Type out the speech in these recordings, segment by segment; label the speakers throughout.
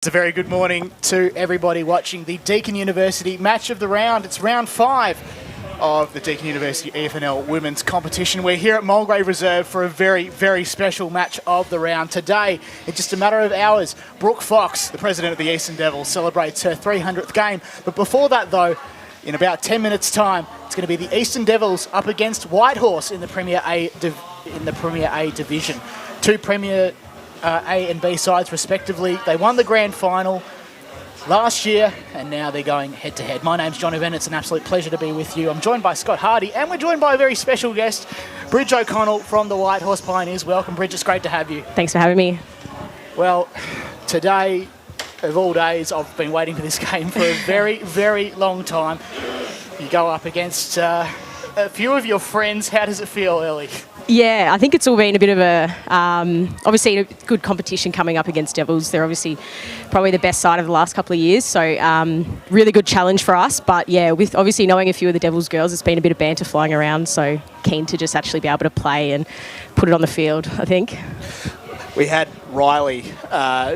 Speaker 1: It's a very good morning to everybody watching the Deakin University Match of the Round. It's round 5 of the Deakin University EFNL Women's Competition. We're here at Mulgrave Reserve for a very, very special match of the round. Today, in just a matter of hours, Brooke Fox, the president of the Eastern Devils, celebrates her 300th game. But before that, though, in about 10 minutes' time, it's going to be the Eastern Devils up against Whitehorse in the Premier A division. Two Premier A and B sides respectively. They won the grand final last year and now they're going head to head. My name's Johnny Bennett. It's an absolute pleasure to be with you. I'm joined by Scott Hardy and we're joined by a very special guest, Bridge O'Connell from the Whitehorse Pioneers. Welcome, Bridge. It's great to have you.
Speaker 2: Thanks for having me.
Speaker 1: Well, today of all days, I've been waiting for this game for a very, very long time. You go up against a few of your friends. How does it feel, Ellie?
Speaker 2: Yeah, I think it's all been a bit of a, obviously a good competition coming up against Devils. They're obviously probably the best side of the last couple of years, so really good challenge for us. But yeah, with obviously knowing a few of the Devils girls, it's been a bit of banter flying around, so keen to just actually be able to play and put it on the field, I think.
Speaker 1: We had Riley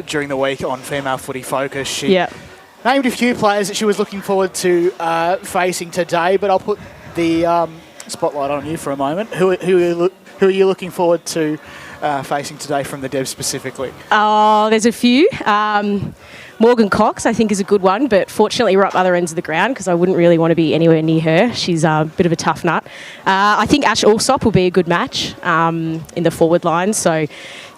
Speaker 1: during the week on Female Footy Focus. She named a few players that she was looking forward to facing today, but I'll put the spotlight on you for a moment. Who are you looking forward to facing today from the Devs specifically?
Speaker 2: Oh, there's a few. Morgan Cox, I think, is a good one, but fortunately we're up other ends of the ground because I wouldn't really want to be anywhere near her. She's a bit of a tough nut. I think Ash Allsop will be a good match in the forward line. So,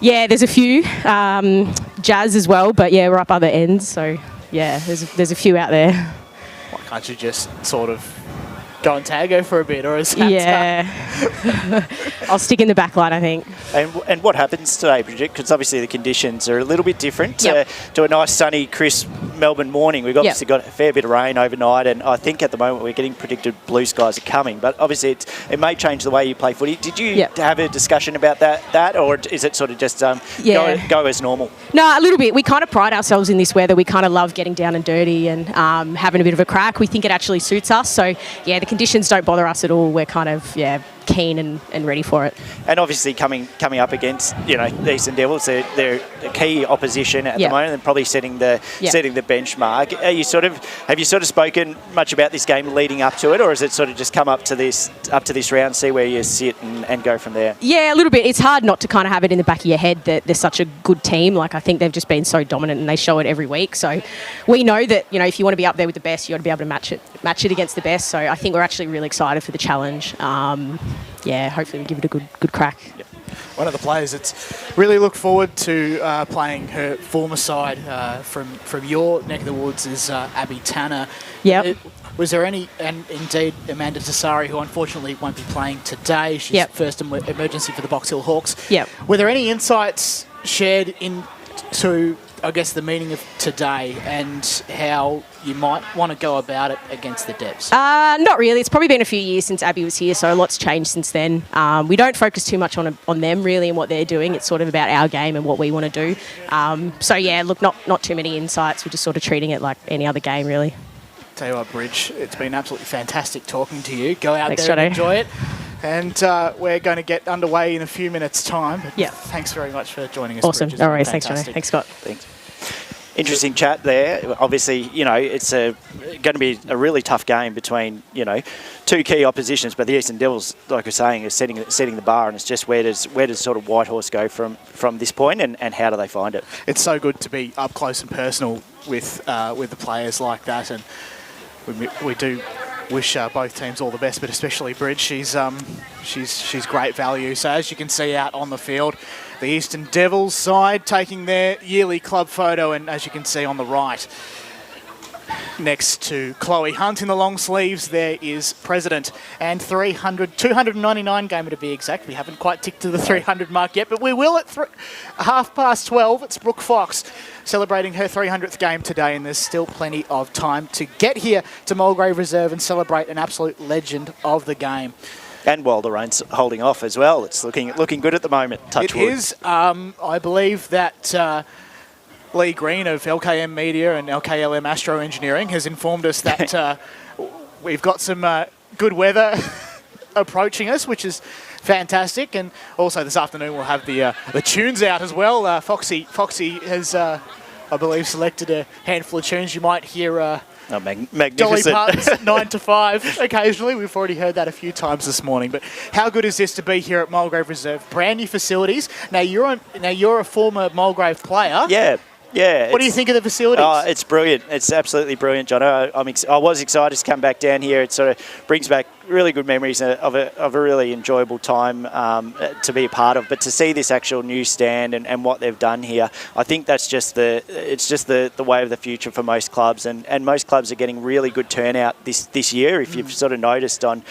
Speaker 2: yeah, there's a few. Jazz as well, but yeah, we're up other ends. So, yeah, there's a few out there.
Speaker 1: Why can't you just sort of go and tag her for a bit, or is that
Speaker 2: I'll stick in the back line, I think.
Speaker 3: And what happens today, Bridget? Because obviously the conditions are a little bit different to a nice sunny, crisp Melbourne morning. We've obviously got a fair bit of rain overnight, and I think at the moment we're getting predicted blue skies are coming. But obviously it may change the way you play footy. Did you have a discussion about that, or is it sort of just go as normal?
Speaker 2: No, a little bit. We kind of pride ourselves in this weather. We kind of love getting down and dirty and having a bit of a crack. We think it actually suits us. So, yeah, the conditions don't bother us at all. We're kind of, keen and ready for it.
Speaker 3: And obviously coming up against the Eastern Devils, they're a key opposition at the moment, and probably setting the benchmark. Have you sort of spoken much about this game leading up to it, or has it sort of just come up to this round, see where you sit and go from there?
Speaker 2: Yeah, a little bit. It's hard not to kind of have it in the back of your head that they're such a good team. Like, I think they've just been so dominant and they show it every week. So we know that if you want to be up there with the best, you got to be able to match it against the best. So I think we're actually really excited for the challenge. Hopefully we give it a good crack.
Speaker 1: Yep. One of the players that's really looked forward to playing her former side from your neck of the woods is Abby Tanner.
Speaker 2: Yep.
Speaker 1: Was there any, and indeed Amanda Tassari, who unfortunately won't be playing today, she's first emergency for the Box Hill Hawks. Yep. Were there any insights shared into, I guess, the meaning of today and how you might want to go about it against the Devs?
Speaker 2: Not really. It's probably been a few years since Abby was here, so a lot's changed since then. We don't focus too much on them really and what they're doing. It's sort of about our game and what we want to do. Not too many insights. We're just sort of treating it like any other game, really.
Speaker 1: Tell you what, Bridge, it's been absolutely fantastic talking to you. Go out there and enjoy it. And we're going to get underway in a few minutes' time. Thanks very much for joining us.
Speaker 2: Awesome. No worries. Thanks, Johnny. Thanks, Scott.
Speaker 3: Thanks. Interesting chat there. Obviously, it's going to be a really tough game between, two key oppositions. But the Eastern Devils, like we're saying, is setting the bar, and it's just where does sort of Whitehorse go from this point, and how do they find it? It's so good to be up close and personal with the players like that, and we do wish both teams all the best, but especially Bridge. She's great value. So as you can see out on the field, the Eastern Devils side taking their yearly club photo, and as you can see on the right, next to Chloe Hunt in the long sleeves, there is President, and 299 gamer to be exact. We haven't quite ticked to the 300 mark yet, but we will at 12:30. It's Brooke Fox celebrating her 300th game today, and there's still plenty of time to get here to Mulgrave Reserve and celebrate an absolute legend of the game. And while the rain's holding off as well, it's looking good at the moment. Touch wood. It is. I believe that Lee Green of LKM Media and LKLM Astro Engineering has informed us that we've got some good weather approaching us, which is fantastic. And also this afternoon we'll have the tunes out as well. Foxy has
Speaker 1: I believe, selected a handful of tunes. You might hear Dolly
Speaker 3: Magnificent.
Speaker 1: Parton's 9 to 5 occasionally. We've already heard that a few times this morning. But how good is this to be here at Mulgrave Reserve? Brand new facilities. Now you're a former Mulgrave player.
Speaker 3: Yeah. Yeah.
Speaker 1: What do you think of the facilities?
Speaker 3: It's brilliant. It's absolutely brilliant, John. I was excited to come back down here. It sort of brings back really good memories of a really enjoyable time to be a part of. But to see this actual new stand and what they've done here, I think that's just the way of the future for most clubs. And most clubs are getting really good turnout this year. If you've sort of noticed on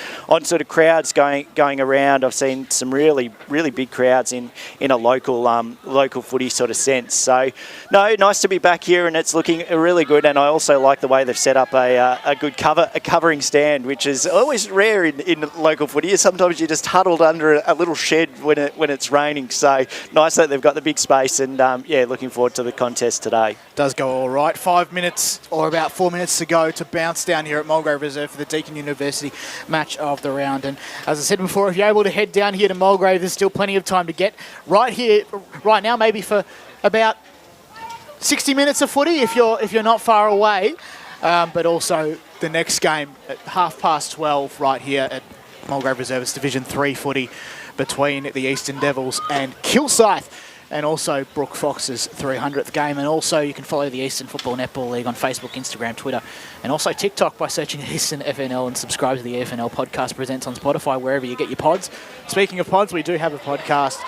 Speaker 3: sort of crowds going around, I've seen some really big crowds in a local footy sort of sense. So no, nice to be back here, and it's looking really good. And I also like the way they've set up a good covering stand, which is always rare in local footy. Sometimes you're just huddled under a little shed when it's raining. So nice that they've got the big space, and looking forward to the contest today.
Speaker 1: Does go all right. 5 minutes or about 4 minutes to go to bounce down here at Mulgrave Reserve for the Deakin University match of the round. And as I said before, if you're able to head down here to Mulgrave, there's still plenty of time to get right now, maybe for about 60 minutes of footy if you're not far away, but also the next game at 12:30 right here at Mulgrave Reserve. It's Division 3 footy between the Eastern Devils and Kilsyth, and also Brooke Fox's 300th game. And also you can follow the Eastern Football Netball League on Facebook, Instagram, Twitter, and also TikTok by searching Eastern FNL, and subscribe to the EFNL Podcast Presents on Spotify, wherever you get your pods. Speaking of pods, we do have a podcast,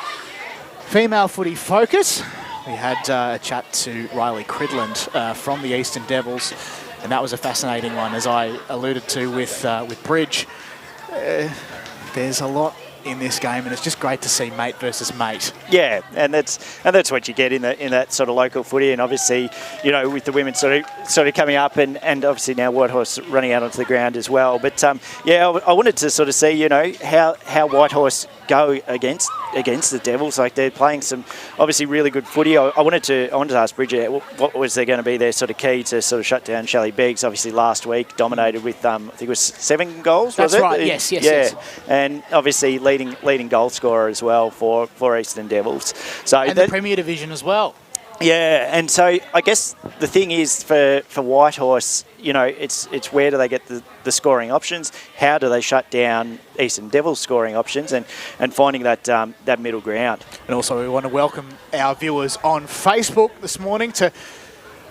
Speaker 1: Female Footy Focus. We had a chat to Riley Cridland from the Eastern Devils, and that was a fascinating one, as I alluded to with Bridge. There's a lot in this game, and it's just great to see mate versus mate.
Speaker 3: Yeah, and that's what you get in that sort of local footy, and obviously, with the women sort of coming up, and obviously now Whitehorse running out onto the ground as well. But I wanted to sort of see how Whitehorse go against the Devils. Like, they're playing some obviously really good footy. I wanted to ask Bridget what was there going to be their sort of key to sort of shut down Shelley Beggs. Obviously last week dominated with I think it was 7 goals.
Speaker 1: That's
Speaker 3: was it?
Speaker 1: Right. Yes.
Speaker 3: And obviously leading goal scorer as well for Eastern Devils. So
Speaker 1: and the Premier Division as well.
Speaker 3: Yeah, and so I guess the thing is for Whitehorse, it's where do they get the scoring options? How do they shut down Eastern Devils' scoring options, and finding that middle ground?
Speaker 1: And also we want to welcome our viewers on Facebook this morning to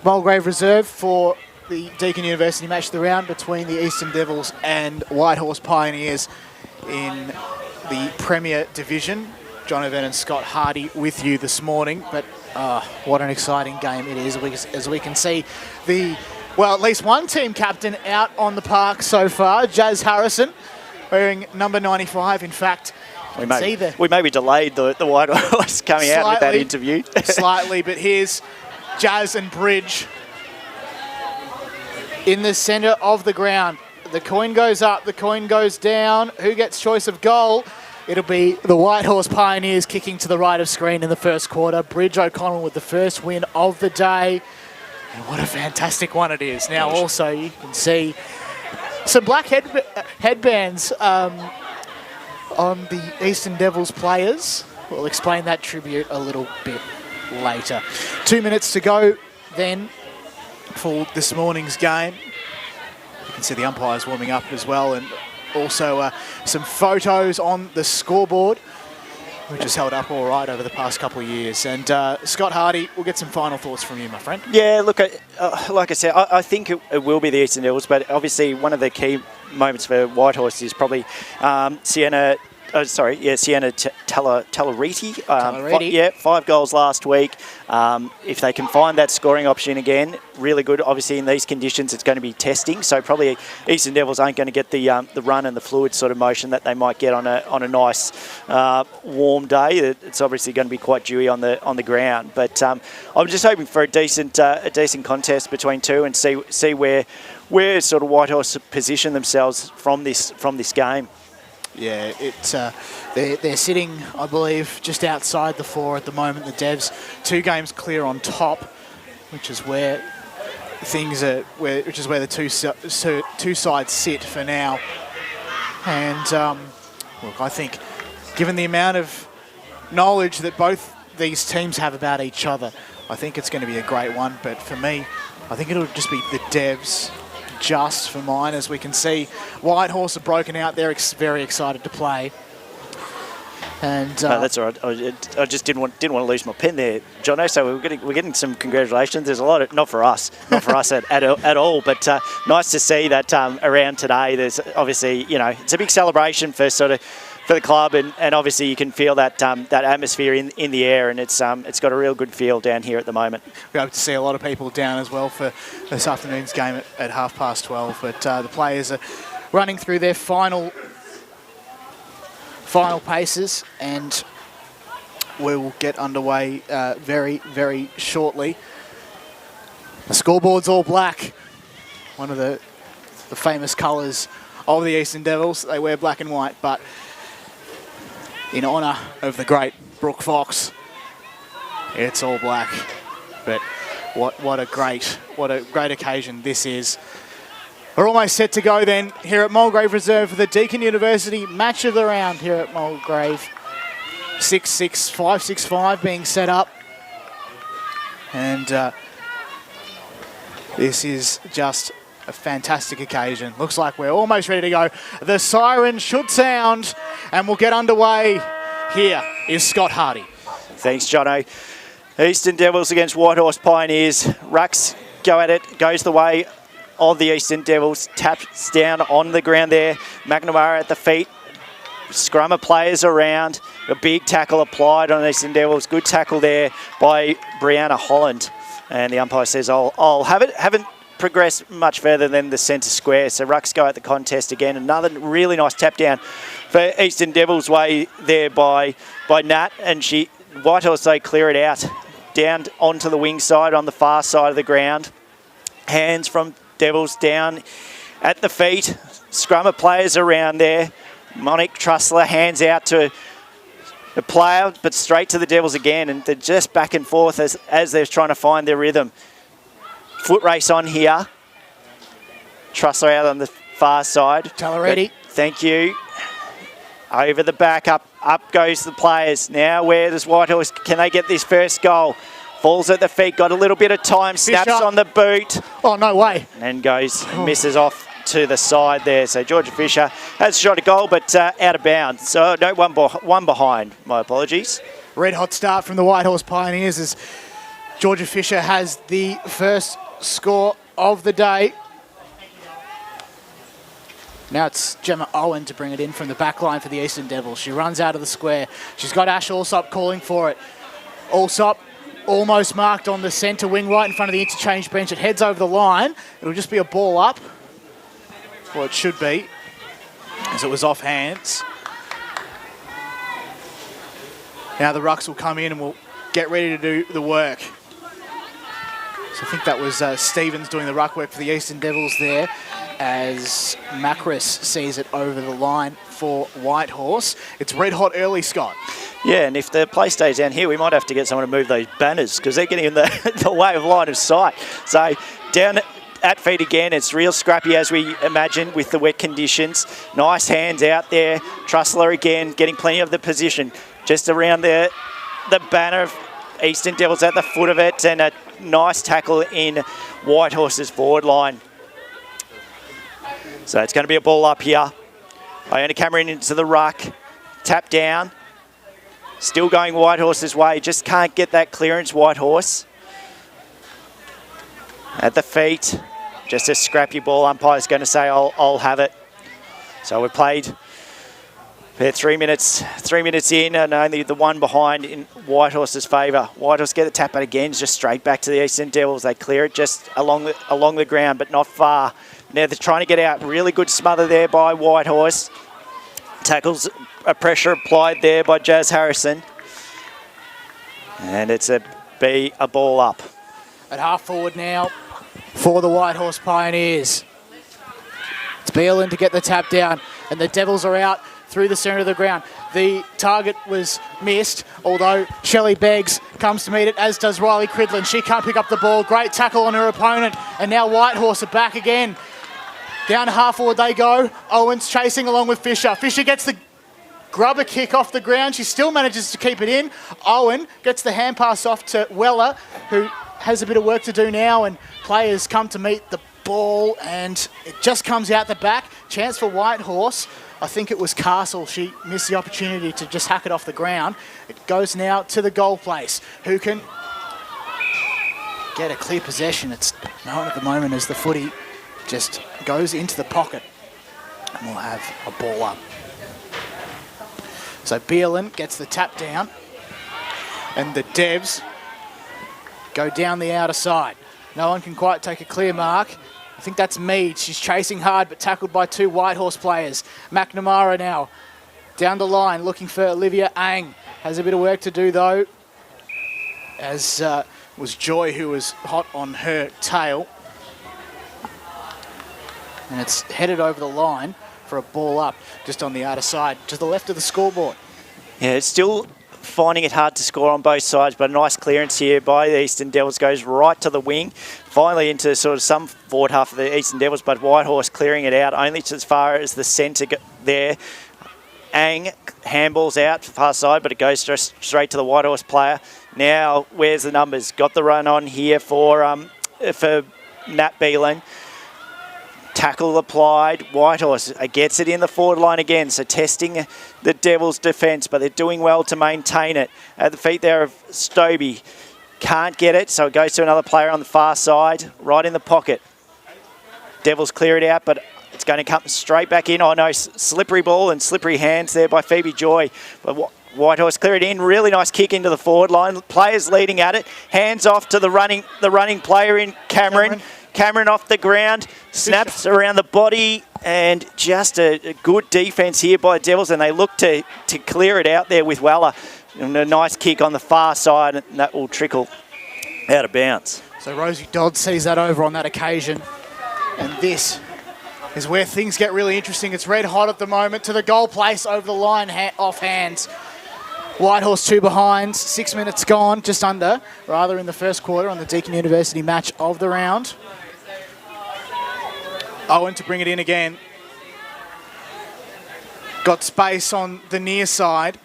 Speaker 1: Mulgrave Reserve for the Deakin University match of the round between the Eastern Devils and Whitehorse Pioneers in the Premier Division. Jonathan and Scott Hardy with you this morning, but what an exciting game it is, as we can see at least one team captain out on the park so far, Jazz Harrison, wearing number 95. In fact,
Speaker 3: we maybe delayed the Whitehorse coming out with that interview.
Speaker 1: Slightly, but here's Jazz and Bridge in the centre of the ground. The coin goes up, the coin goes down. Who gets choice of goal? It'll be the Whitehorse Pioneers kicking to the right of screen in the first quarter. Bridge O'Connell with the first win of the day. And what a fantastic one it is. Now also you can see some black headbands on the Eastern Devils players. We'll explain that tribute a little bit later. 2 minutes to go then for this morning's game. You can see the umpires warming up as well, and also some photos on the scoreboard, which has held up all right over the past couple of years. And Scott Hardy, we'll get some final thoughts from you, my friend.
Speaker 3: Yeah, look, like I said, I think it will be the Eastern Devils, but obviously one of the key moments for Whitehorse is probably Sienna Talariti. 5 goals last week. If they can find that scoring option again, really good. Obviously in these conditions it's going to be testing, so probably Eastern Devils ain't going to get the run and the fluid sort of motion that they might get on a nice warm day. It's obviously going to be quite dewy on the ground, but I'm just hoping for a decent contest between two, and see where sort of Whitehorse position themselves from this game.
Speaker 1: Yeah, they're sitting, I believe, just outside the 4 at the moment. The Devs 2 games clear on top, which is where the two sides sit for now. And look, I think, given the amount of knowledge that both these teams have about each other, I think it's going to be a great one, but for me, I think it'll just be the Devs just for mine. As we can see, Whitehorse are broken out. They're very excited to play. And
Speaker 3: no, that's all right. I just didn't want to lose my pen there, Jono. So we're getting some congratulations. There's a lot of not for us at all, but nice to see that around today. There's obviously it's a big celebration for the club, and obviously you can feel that that atmosphere in the air, and it's got a real good feel down here at the moment.
Speaker 1: We hope to see a lot of people down as well for this afternoon's game at 12:30. But the players are running through their final paces, and we will get underway very, very shortly. The scoreboard's all black, one of the famous colours of the Eastern Devils. They wear black and white, but in honour of the great Brooke Fox, it's all black. But what a great occasion this is. We're almost set to go then here at Mulgrave Reserve for the Deakin University Match of the Round here at Mulgrave. 6-6, 5-6-5 being set up. And this is just a fantastic occasion. Looks like we're almost ready to go. The siren should sound and we'll get underway. Here is Scott Hardy.
Speaker 3: Thanks, Jono. Eastern Devils against Whitehorse Pioneers. Rucks go at it, goes the way of the Eastern Devils, taps down on the ground there. McNamara at the feet. Scrum of players around. A big tackle applied on Eastern Devils. Good tackle there by Brianna Holland. And the umpire says, I'll have it. Haven't progressed much further than the centre square. So Rucks go at the contest again. Another really nice tap down for Eastern Devils way there by Nat. And Whitehorse, they clear it out. Down onto the wing side on the far side of the ground. Hands from Devils down at the feet. Scrum of players around there. Monique Trussler hands out to the player, but straight to the Devils again. And they're just back and forth as they're trying to find their rhythm. Foot race on here. Trussler out on the far side.
Speaker 1: Talleretti.
Speaker 3: Thank you. Over the back, up goes the players. Now where does Whitehorse, can they get this first goal? Falls at the feet, got a little bit of time, snaps on the boot.
Speaker 1: Oh, no way.
Speaker 3: And goes, misses off to the side there. So Georgia Fisher has shot a goal, but out of bounds. So no, one behind. My apologies.
Speaker 1: Red hot start from the Whitehorse Pioneers as Georgia Fisher has the first score of the day. Now it's Gemma Owen to bring it in from the back line for the Eastern Devils. She runs out of the square. She's got Ash Allsop calling for it. Allsop almost marked on the centre wing right in front of the interchange bench. It heads over the line. It'll just be a ball up. Well, it should be, as it was off hands. Now the Rucks will come in and we'll get ready to do the work. So I think that was Stevens doing the ruck work for the Eastern Devils there, as Macris sees it over the line for Whitehorse. It's red hot early, Scott.
Speaker 3: Yeah, and if the play stays down here, we might have to get someone to move those banners because they're getting in the way of line of sight. So down at feet again, it's real scrappy as we imagined with the wet conditions. Nice hands out there. Trussler again, getting plenty of the position. Just around the banner. Eastern Devils at the foot of it, and a nice tackle in Whitehorse's forward line. So it's going to be a ball up here. Iona Cameron into the ruck. Tap down. Still going Whitehorse's way. Just can't get that clearance, Whitehorse. At the feet. Just a scrappy ball. Umpire's going to say, I'll have it. So we played 3 minutes in, and only the one behind in Whitehorse's favour. Whitehorse get the tap out again, just straight back to the Eastern Devils. They clear it just along the ground, but not far. Now they're trying to get out. Really good smother there by Whitehorse. Tackles a pressure applied there by Jazz Harrison. And it's a ball up.
Speaker 1: At half forward now for the Whitehorse Pioneers. It's Beelin to get the tap down, and the Devils are out through the centre of the ground. The target was missed, although Shelley Beggs comes to meet it, as does Riley Cridlin. She can't pick up the ball. Great tackle on her opponent, and now Whitehorse are back again. Down to half forward they go. Owens chasing along with Fisher. Fisher gets the grubber kick off the ground. She still manages to keep it in. Owen gets the hand pass off to Weller, who has a bit of work to do now, and players come to meet the ball, and it just comes out the back. Chance for Whitehorse. I think it was Castle. She missed the opportunity to just hack it off the ground. It goes now to the goal place. Who can get a clear possession? It's known at the moment as the footy just goes into the pocket, and we'll have a ball up. So Beerlin gets the tap down, and the Devs go down the outer side. No one can quite take a clear mark. I think that's Mead. She's chasing hard, but tackled by two Whitehorse players. McNamara now down the line, looking for Olivia Ang. Has a bit of work to do, though, as was Joy, who was hot on her tail. And it's headed over the line for a ball up, just on the outer side, to the left of the scoreboard.
Speaker 3: Yeah, it's still finding it hard to score on both sides, but a nice clearance here by the Eastern Devils, goes right to the wing, finally into sort of some forward half of the Eastern Devils, but Whitehorse clearing it out only to as far as the centre there. Ang handballs out far side, but it goes straight to the Whitehorse player. Now, where's the numbers? Got the run on here for Nat Beelan. Tackle applied. Whitehorse gets it in the forward line again, so testing the Devils' defence, but they're doing well to maintain it. At the feet there of Stobie. Can't get it, so it goes to another player on the far side, right in the pocket. Devils clear it out, but it's going to come straight back in. Oh no, slippery ball and slippery hands there by Phoebe Joy. But Whitehorse clear it in. Really nice kick into the forward line. Players leading at it. Hands off to the running player in Cameron. Cameron off the ground, snaps around the body, and just a good defence here by the Devils, and they look to clear it out there with Weller. And a nice kick on the far side, and that will trickle out of bounds.
Speaker 1: So Rosie Dodd sees that over on that occasion, and this is where things get really interesting. It's red hot at the moment, to the goal place, over the line, off hands. Whitehorse 2 behind, 6 minutes gone, just under, rather, in the first quarter on the Deakin University match of the round. Owen to bring it in again. Got space on the near side,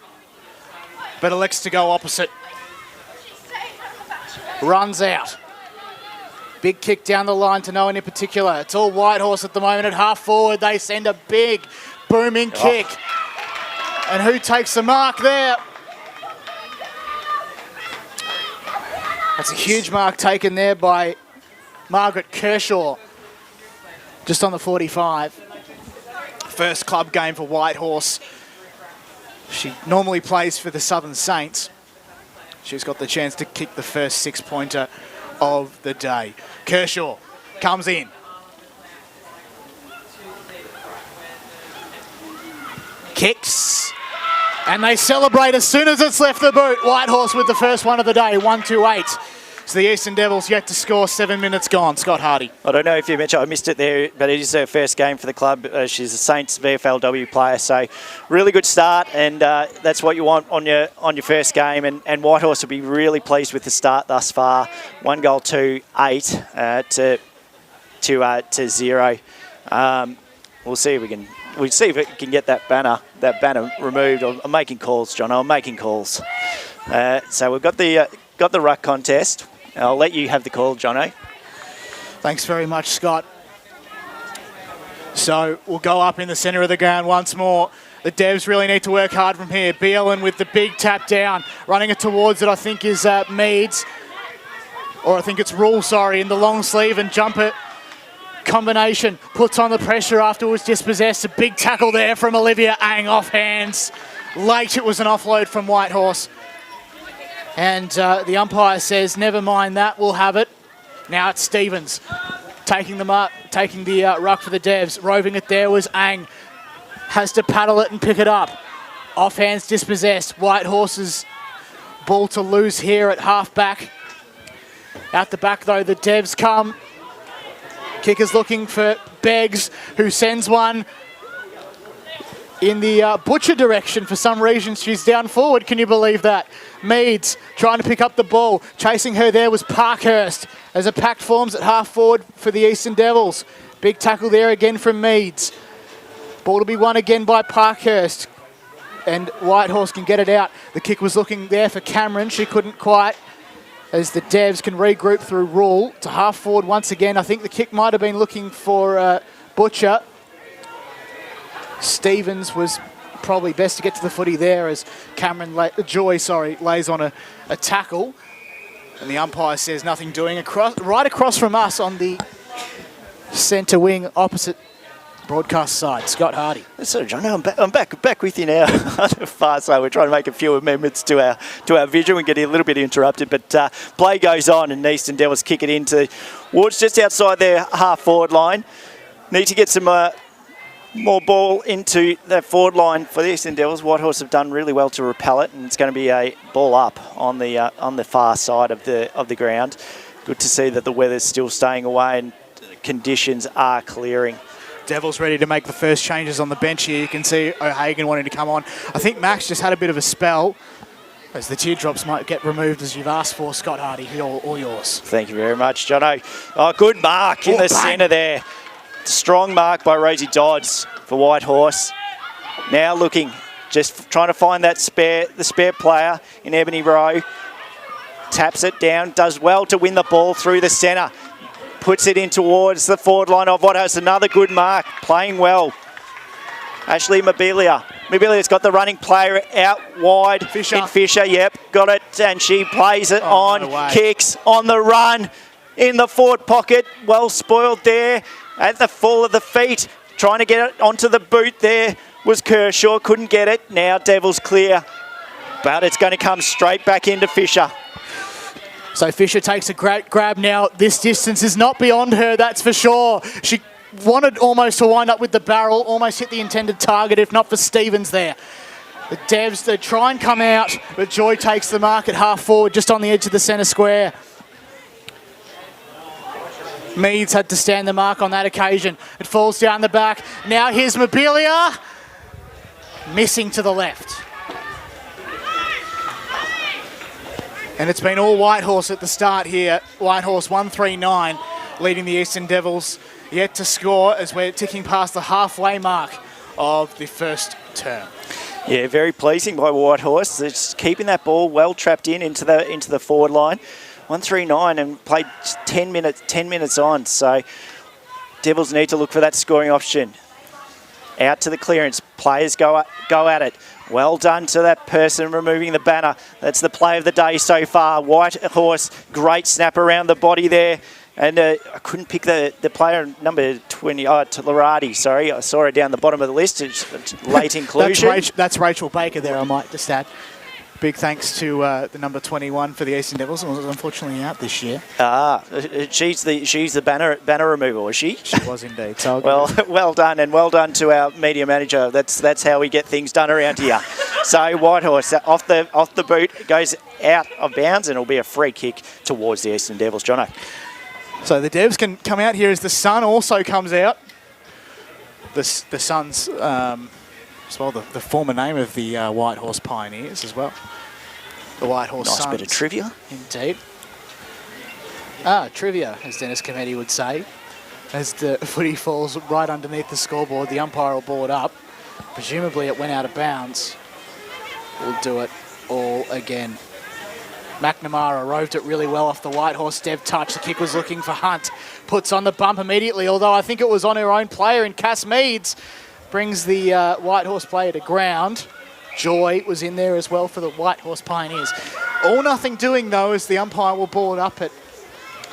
Speaker 1: but elects to go opposite. Runs out. Big kick down the line to no one in particular. It's all Whitehorse at the moment at half forward. They send a big booming kick. And who takes the mark there? That's a huge mark taken there by Margaret Kershaw, just on the 45. First club game for Whitehorse. She normally plays for the Southern Saints. She's got the chance to kick the first 6-pointer of the day. Kershaw comes in. Kicks. And they celebrate as soon as it's left the boot. Whitehorse with the first one of the day, 1-2-8. So the Eastern Devils yet to score, 7 minutes gone. Scott Hardy.
Speaker 3: I don't know if you mentioned, I missed it there, but it is her first game for the club. She's a Saints VFLW player, so really good start, and that's what you want on your first game. And Whitehorse will be really pleased with the start thus far. 1 goal to 8 to 0. We'll see if we can. We'll see if it can get that banner removed. I'm making calls, John. I'm making calls. So we've got the ruck contest. I'll let you have the call, Jono.
Speaker 1: Thanks very much, Scott. So we'll go up in the centre of the ground once more. The Devs really need to work hard from here. Beelan with the big tap down, running it towards it, I think is Meads. Or I think it's Rule, sorry, in the long sleeve and jumper combination. Puts on the pressure afterwards, dispossessed. A big tackle there from Olivia Ang, off hands. Late, it was an offload from Whitehorse. And the umpire says, never mind that, we'll have it. Now it's Stevens taking the ruck for the Devs. Roving it there was Ang. Has to paddle it and pick it up. Off hands, dispossessed. Whitehorse's ball to lose here at half back. Out the back though, the Devs come. Kicker's looking for Beggs, who sends one in the Butcher direction. For some reason, she's down forward. Can you believe that? Meads trying to pick up the ball. Chasing her there was Parkhurst as a pack forms at half forward for the Eastern Devils. Big tackle there again from Meads. Ball to be won again by Parkhurst. and Whitehorse can get it out. The kick was looking there for Cameron. She couldn't quite, as the Devs can regroup through Rule to half forward once again. I think the kick might have been looking for Butcher. Stevens was probably best to get to the footy there as Joy lays on a tackle. And the umpire says nothing doing. Right across from us on the centre wing opposite broadcast side, Scott Hardy.
Speaker 3: So, John, I'm back with you now. On the far side, we're trying to make a few amendments to our vision. We're getting a little bit interrupted, but play goes on, and Eastern Devils kick it into Wards just outside their half-forward line. Need to get some more ball into that forward line for the Eastern Devils. Whitehorse have done really well to repel it, and it's going to be a ball up on the far side of the ground. Good to see that the weather's still staying away and conditions are clearing.
Speaker 1: Devils ready to make the first changes on the bench here. You can see O'Hagan wanting to come on. I think Max just had a bit of a spell, as the teardrops might get removed as you've asked for. Scott Hardy, all yours.
Speaker 3: Thank you very much, Jono. Oh, good mark in the centre there. Strong mark by Rosie Dodds for Whitehorse. Now looking, just trying to find that the spare player in Ebony Rowe. Taps it down, does well to win the ball through the centre. Puts it in towards the forward line of Whitehorse. Another good mark, playing well. Ashley Mobilia. Mobilia's got the running player out wide. Fisher, yep, got it. And she plays it on, no kicks on the run in the forward pocket. Well spoiled there at the fall of the feet. Trying to get it onto the boot there was Kershaw. Couldn't get it. Now Devils clear. But it's going to come straight back into Fisher.
Speaker 1: So Fisher takes a great grab now. This distance is not beyond her, that's for sure. She wanted almost to wind up with the barrel, almost hit the intended target, if not for Stevens there. The Devs, they try and come out, but Joy takes the mark at half forward, just on the edge of the centre square. Meads had to stand the mark on that occasion. It falls down the back. Now here's Mobilia. Missing to the left. And it's been all Whitehorse at the start here. Whitehorse 139, leading the Eastern Devils. Yet to score as we're ticking past the halfway mark of the first term.
Speaker 3: Yeah, very pleasing by Whitehorse. It's keeping that ball well trapped into the forward line. 139 and played 10 minutes on. So Devils need to look for that scoring option. Out to the clearance. Players go at it. Well done to that person removing the banner. That's the play of the day so far. Whitehorse, great snap around the body there. And I couldn't pick the player number 20, Larati, sorry. I saw her down the bottom of the list. It's late inclusion.
Speaker 1: That's Rachel Baker there, I might just add. Big thanks to the number 21 for the Eastern Devils, and was unfortunately out this year.
Speaker 3: She's the banner removal, is she?
Speaker 1: She was indeed. So
Speaker 3: well done, and well done to our media manager. That's how we get things done around here. So Whitehorse off the boot, goes out of bounds, and it'll be a free kick towards the Eastern Devils. Jono.
Speaker 1: So the Devs can come out here as the sun also comes out. The Suns. As well, the former name of the Whitehorse Pioneers as well. The Whitehorse Suns.
Speaker 3: Nice bit of trivia.
Speaker 1: Indeed. Trivia, as Dennis Cometti would say. As the footy falls right underneath the scoreboard, the umpire will ball it up. Presumably it went out of bounds. We'll do it all again. McNamara roved it really well off the Whitehorse Dev touch. The kick was looking for Hunt. Puts on the bump immediately, although I think it was on her own player in Cass Meads. Brings the Whitehorse player to ground. Joy was in there as well for the Whitehorse Pioneers. All nothing doing though, as the umpire will ball it up at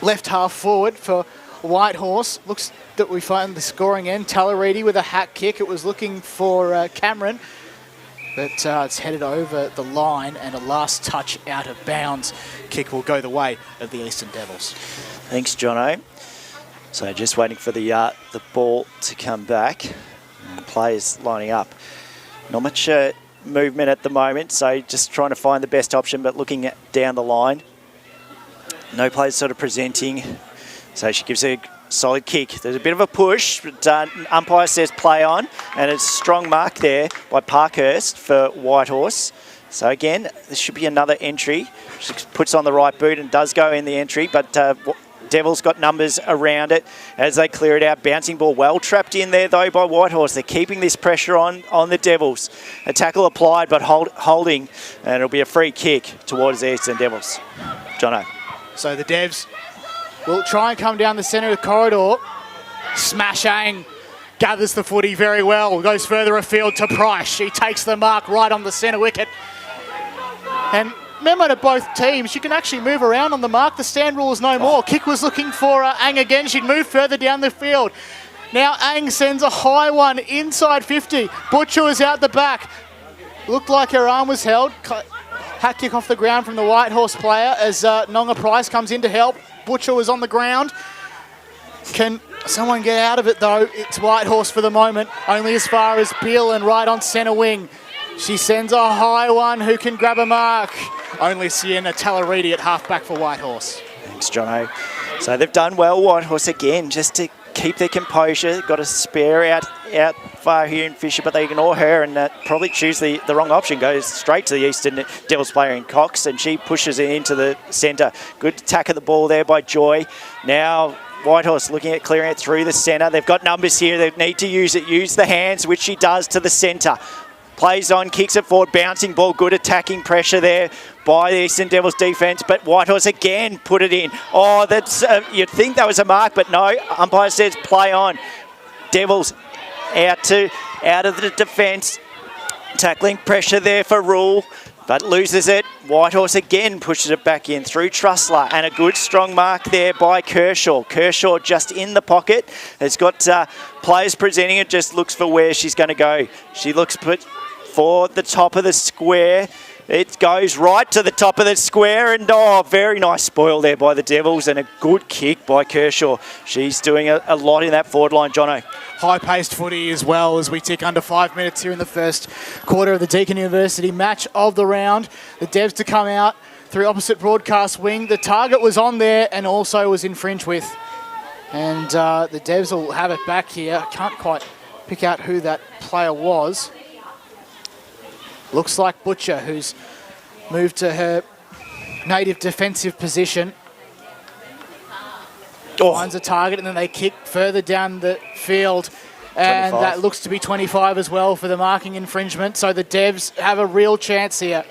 Speaker 1: left half forward for Whitehorse. Looks that we find the scoring end. Talaridi with a hack kick. It was looking for Cameron, but it's headed over the line, and a last touch out of bounds kick will go the way of the Eastern Devils.
Speaker 3: Thanks, Jono. So just waiting for the ball to come back. Players lining up. Not much movement at the moment, so just trying to find the best option, but looking down the line. No players sort of presenting, so she gives a solid kick. There's a bit of a push, but umpire says play on, and it's a strong mark there by Parkhurst for Whitehorse. So again, this should be another entry. She puts on the right boot and does go in the entry, but Devils got numbers around it as they clear it out. Bouncing ball well trapped in there, though, by Whitehorse. They're keeping this pressure on the Devils. A tackle applied, but holding, and it'll be a free kick towards the Eastern Devils. Jono.
Speaker 1: So the Devs will try and come down the centre of the corridor. Smash Ang gathers the footy very well. Goes further afield to Price. She takes the mark right on the centre wicket. And remember, to both teams, you can actually move around on the mark. The stand rule is no more. Kick was looking for Ang again. She'd move further down the field. Now Ang sends a high one inside 50. Butcher was out the back. Looked like her arm was held. Hat kick off the ground from the Whitehorse player as Nonga Price comes in to help. Butcher was on the ground. Can someone get out of it, though? It's Whitehorse for the moment, only as far as Bill and right on centre wing. She sends a high one. Who can grab a mark? Only Sienna Tallaridi at halfback for Whitehorse.
Speaker 3: Thanks, Jono. So they've done well, Whitehorse, again, just to keep their composure. Got a spare out far here in Fisher, but they ignore her and probably choose the wrong option. Goes straight to the Eastern Devils player in Cox, and she pushes it into the centre. Good attack of the ball there by Joy. Now Whitehorse looking at clearing it through the centre. They've got numbers here. They need to use it. Use the hands, which she does, to the centre. Plays on, kicks it forward, bouncing ball, good attacking pressure there by the Eastern Devils defence, but Whitehorse again put it in. Oh, that's you'd think that was a mark, but no. Umpire says play on. Devils out of the defence. Tackling pressure there for Rule, but loses it. Whitehorse again pushes it back in through Trussler, and a good strong mark there by Kershaw. Kershaw just in the pocket. Has got players presenting it, just looks for where she's going to go. She looks for the top of the square. It goes right to the top of the square, and very nice spoil there by the Devils, and a good kick by Kershaw. She's doing a lot in that forward line, Jono.
Speaker 1: High-paced footy as well as we tick under 5 minutes here in the first quarter of the Deakin University match of the round. The Devs to come out through opposite broadcast wing. The target was on there and also was infringed with. And the Devs will have it back here. Can't quite pick out who that player was. Looks like Butcher, who's moved to her native defensive position. Finds a target, and then they kick further down the field. And
Speaker 3: 25.
Speaker 1: that looks to be 25 as well for the marking infringement. So the Devs have a real chance here.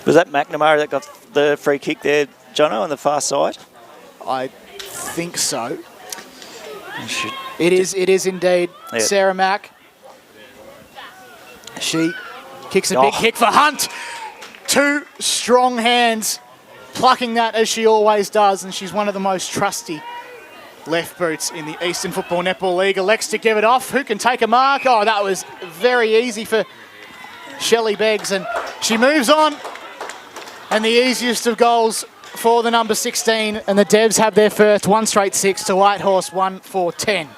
Speaker 3: Was that McNamara that got the free kick there, Jono, on the far side?
Speaker 1: I think so. It is indeed Sarah Mack. She kicks a big kick for Hunt. Two strong hands plucking that as she always does, and she's one of the most trusty left boots in the Eastern Football Netball League. Elects to give it off. Who can take a mark? Oh, that was very easy for Shelley Beggs, and she moves on. And the easiest of goals for the number 16, and the Devs have their first 1 straight 6 to Whitehorse 1-4-10.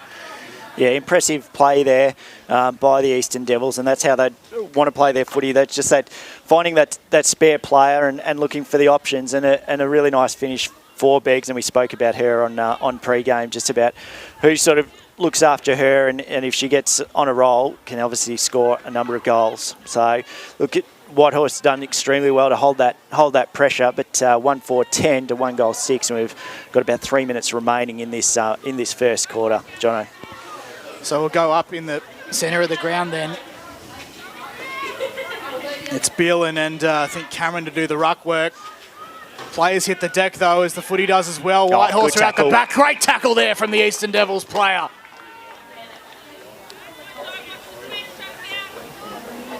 Speaker 3: Yeah, impressive play there by the Eastern Devils, and that's how they want to play their footy. That's just finding that spare player and looking for the options, and a really nice finish for Beggs. And we spoke about her on pre-game, just about who sort of looks after her, and if she gets on a roll, can obviously score a number of goals. So look at Whitehorse done extremely well to hold that pressure, but 1-4-10 to 1 goal 6, and we've got about 3 minutes remaining in this first quarter, Jono.
Speaker 1: So we'll go up in the centre of the ground then. It's Bill and I think Cameron to do the ruck work. Players hit the deck though, as the footy does as well. Whitehorse are out the back. Great tackle there from the Eastern Devils player.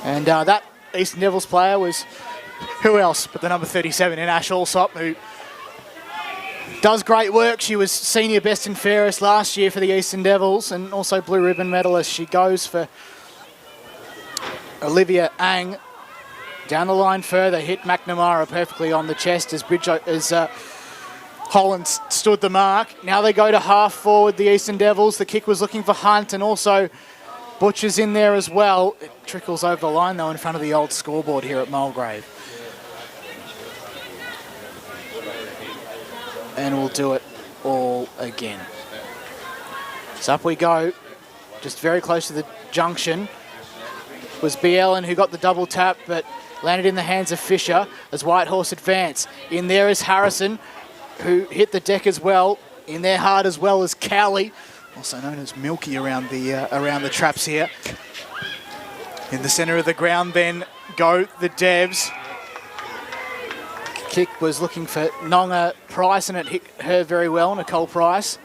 Speaker 1: And that Eastern Devils player was who else but the number 37 in Ash Allsop, who does great work. She was senior best and fairest last year for the Eastern Devils, and also blue ribbon medalist. She goes for Olivia Ang. Down the line further, hit McNamara perfectly on the chest as Holland stood the mark. Now they go to half forward, the Eastern Devils. The kick was looking for Hunt, and also Butcher's in there as well. It trickles over the line though in front of the old scoreboard here at Mulgrave. And we'll do it all again. So up we go, just very close to the junction. It was B. Ellen who got the double tap, but landed in the hands of Fisher as Whitehorse advance. In there is Harrison, who hit the deck as well. In there hard as well as Cowley, also known as Milky around the traps here. In the centre of the ground then go the Devs. Kick was looking for Nonga Price and it hit her very well, Nicole Price.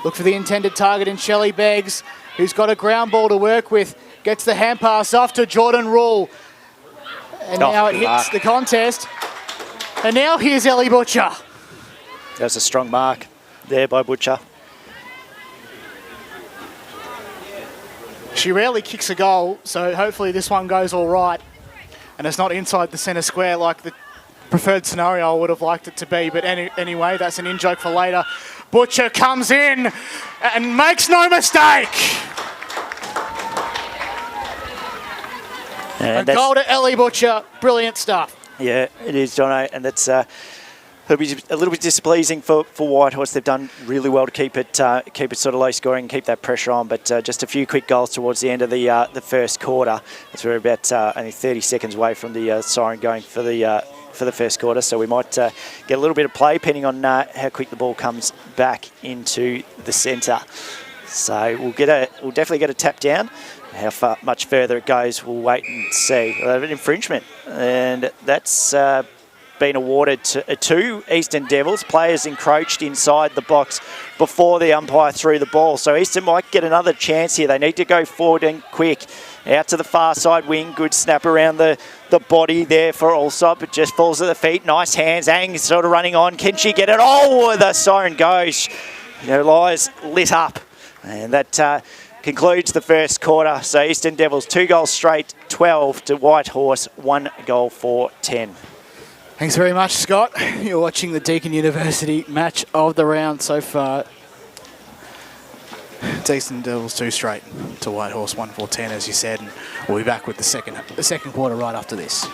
Speaker 1: Look for the intended target in Shelley Beggs, who's got a ground ball to work with. Gets the hand pass off to Jordan Rule. And now it hits the contest. And now here's Ellie Butcher.
Speaker 3: That's a strong mark there by Butcher.
Speaker 1: She rarely kicks a goal, so hopefully this one goes all right. And it's not inside the centre square like the preferred scenario I would have liked it to be. But anyway, that's an in-joke for later. Butcher comes in and makes no mistake. And goal to Ellie Butcher. Brilliant stuff.
Speaker 3: Yeah, it is, Jono. And that's it'll be a little bit displeasing for Whitehorse. They've done really well to keep it sort of low scoring, keep that pressure on. But just a few quick goals towards the end of the first quarter. As we're about only 30 seconds away from the siren going for the first quarter, so we might get a little bit of play depending on how quick the ball comes back into the centre. So we'll definitely get a tap down. How much further it goes, we'll wait and see. We'll have an infringement, and that's been awarded to two Eastern Devils. Players encroached inside the box before the umpire threw the ball. So Eastern might get another chance here. They need to go forward and quick. Out to the far side wing. Good snap around the body there for Allsop. It just falls at the feet. Nice hands. Ang sort of running on. Can she get it? Oh, the siren goes. Lies lit up. And that concludes the first quarter. So Eastern Devils 2 goals straight, 12 to Whitehorse, 1 goal for 10.
Speaker 1: Thanks very much, Scott. You're watching the Deakin University match of the round so far. Eastern Devils 2 straight to Whitehorse, 1 for 10, as you said. And we'll be back with the second quarter right after this.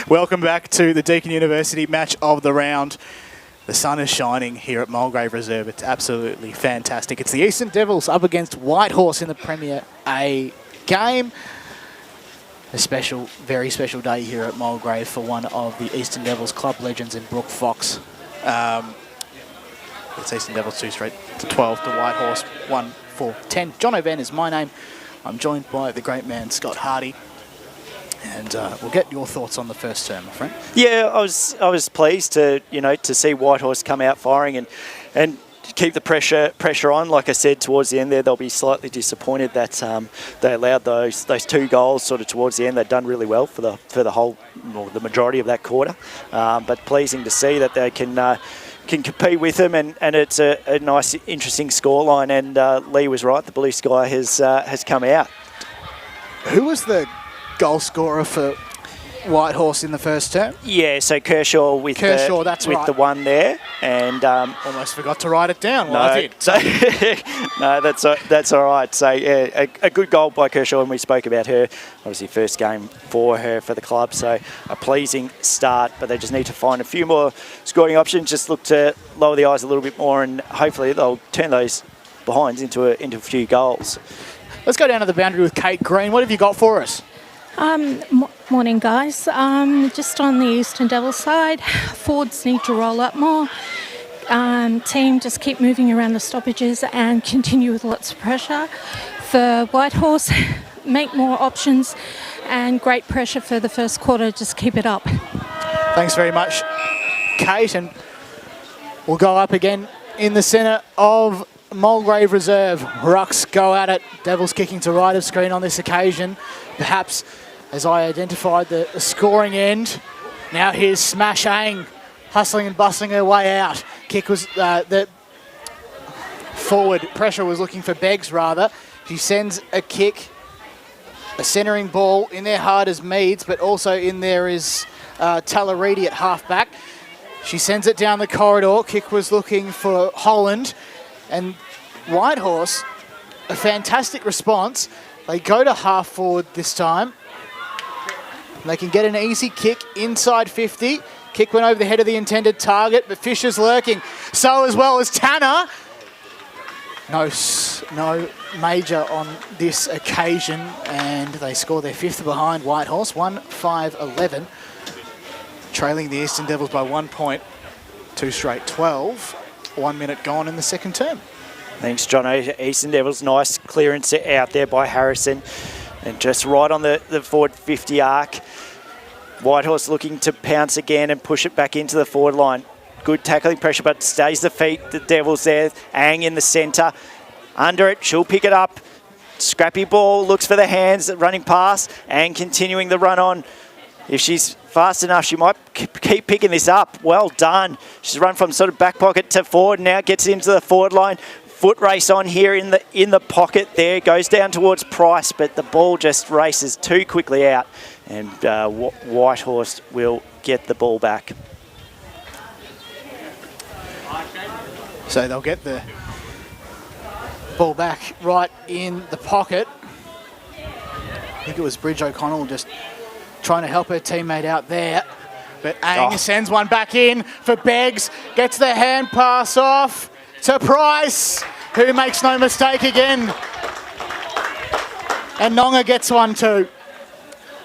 Speaker 1: Welcome back to the Deakin University match of the round. The sun is shining here at Mulgrave Reserve. It's absolutely fantastic. It's the Eastern Devils up against Whitehorse in the Premier A game. A special, very special day here at Mulgrave for one of the Eastern Devils club legends in Brooke Fox. It's Eastern Devils 2 straight to 12 to Whitehorse 1-4-10. John O'Van is my name. I'm joined by the great man Scott Hardy. And we'll get your thoughts on the first term, my friend.
Speaker 3: Yeah, I was pleased to see Whitehorse come out firing and keep the pressure on. Like I said, towards the end there, they'll be slightly disappointed that they allowed those 2 goals sort of towards the end. They've done really well for the whole, or the majority of that quarter. But pleasing to see that they can compete with them, and it's a nice, interesting scoreline. And Lee was right; the blue sky has come out.
Speaker 1: Who was the goal scorer for Whitehorse in the first term?
Speaker 3: Yeah, so Kershaw with the one there, and
Speaker 1: almost forgot to write it down. Well, I did.
Speaker 3: So no, that's all right. So yeah, a good goal by Kershaw, and we spoke about her. Obviously, first game for her for the club, so a pleasing start. But they just need to find a few more scoring options. Just look to lower the eyes a little bit more, and hopefully they'll turn those behinds into a few goals.
Speaker 1: Let's go down to the boundary with Kate Green. What have you got for us?
Speaker 4: Morning, guys. Just on the Eastern Devils side, forwards need to roll up more. Team just keep moving around the stoppages and continue with lots of pressure. For Whitehorse, make more options and great pressure for the first quarter. Just keep it up.
Speaker 1: Thanks very much, Kate. And we'll go up again in the centre of Mulgrave Reserve. Rucks go at it. Devils kicking to right of screen on this occasion. Perhaps, as I identified, the scoring end. Now here's Smash Ang, hustling and bustling her way out. Kick was the forward pressure was looking for Beggs rather. She sends a kick, a centering ball in there hard as Meads, but also in there is Talaridi at halfback. She sends it down the corridor. Kick was looking for Holland, and Whitehorse, a fantastic response. They go to half forward this time. They can get an easy kick inside 50. Kick went over the head of the intended target, but Fisher's lurking. So as well as Tanner. No major on this occasion, and they score their 5th behind Whitehorse, 1-5-11. Trailing the Eastern Devils by 1 point, 2 straight 12. 1 minute gone in the second term.
Speaker 3: Thanks, John. Eastern Devils, nice clearance out there by Harrison. And just right on the forward 50 arc. Whitehorse looking to pounce again and push it back into the forward line. Good tackling pressure, but stays the feet. The Devils there. Ang in the centre. Under it, she'll pick it up. Scrappy ball, looks for the hands, running past. Ang continuing the run on. If she's fast enough, she might keep picking this up. Well done. She's run from sort of back pocket to forward, now gets into the forward line. Foot race on here in the pocket there. Goes down towards Price, but the ball just races too quickly out. And Whitehorse will get the ball back.
Speaker 1: So they'll get the ball back right in the pocket. I think it was Bridge O'Connell just trying to help her teammate out there. But Ang sends one back in for Beggs. Gets the hand pass off to Price, who makes no mistake again. And Nonga gets one too.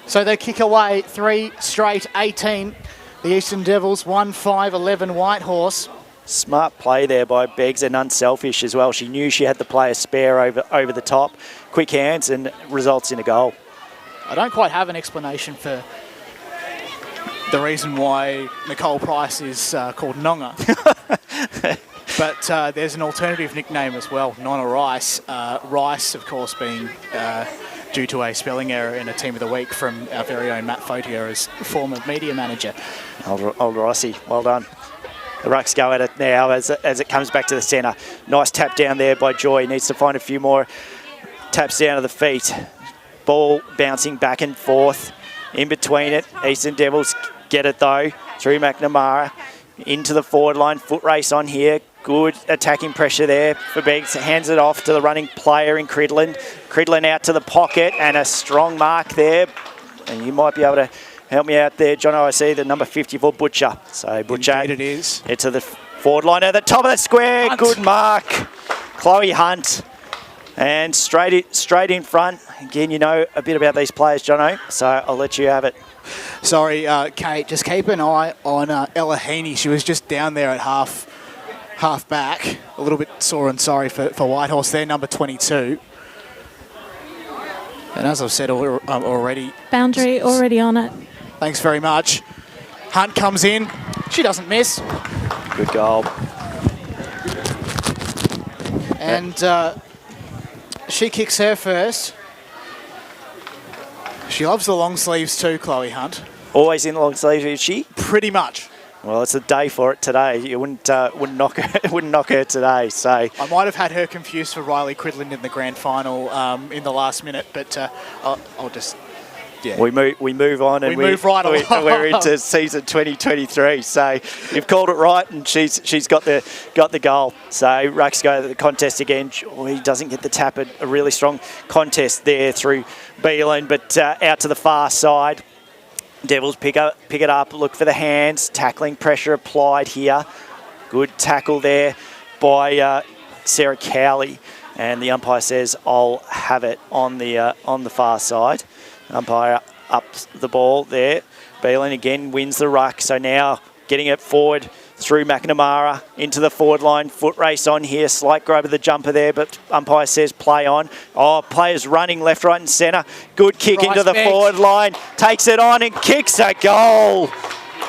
Speaker 1: So they kick away 3 straight, 18. The Eastern Devils 1-5-11 Whitehorse.
Speaker 3: Smart play there by Beggs and unselfish as well. She knew she had the player spare over the top. Quick hands and results in a goal.
Speaker 1: I don't quite have an explanation for the reason why Nicole Price is called Nonga. But there's an alternative nickname as well, Nonna Rice. Rice, of course, being due to a spelling error in a Team of the Week from our very own Matt Fotier's former media manager.
Speaker 3: Old Rossi, well done. The Rucks go at it now as it comes back to the centre. Nice tap down there by Joy. Needs to find a few more taps down to the feet. Ball bouncing back and forth in between it. Eastern Devils get it though through McNamara into the forward line. Foot race on here. Good attacking pressure there for Beggs. Hands it off to the running player in Cridland. Cridland out to the pocket and a strong mark there. And you might be able to help me out there, John. I see the number 54, Butcher. So Butcher,
Speaker 1: Indeed it is.
Speaker 3: Head to the forward line at the top of the square.
Speaker 1: Hunt.
Speaker 3: Good mark. Chloe Hunt. And straight in front. Again, you know a bit about these players, Jono, so I'll let you have it.
Speaker 1: Sorry, Kate, just keep an eye on Ella Heaney. She was just down there at half back. A little bit sore and sorry for Whitehorse there, number 22. And as I've said already...
Speaker 4: Boundary already on it.
Speaker 1: Thanks very much. Hunt comes in. She doesn't miss.
Speaker 3: Good goal.
Speaker 1: And she kicks her first. She loves the long sleeves too, Chloe Hunt.
Speaker 3: Always in the long sleeves, is she?
Speaker 1: Pretty much.
Speaker 3: Well, it's a day for it today. You wouldn't knock her today. So
Speaker 1: I might have had her confused for Riley Cridland in the grand final in the last minute, but I'll just... Yeah.
Speaker 3: We move on and
Speaker 1: we move right along.
Speaker 3: We're into season 2023. So you've called it right, and she's got the goal. So Rucks go to the contest again. He doesn't get the tap. A really strong contest there through Beelan, but out to the far side. Devils pick it up. Look for the hands. Tackling pressure applied here. Good tackle there by Sarah Cowley, and the umpire says, "I'll have it on the far side." Umpire up the ball there. Beelan again wins the ruck. So now getting it forward through McNamara into the forward line. Foot race on here. Slight grab of the jumper there, but umpire says play on. Oh, players running left, right and centre. Good kick into the forward line. Takes it on and kicks a goal.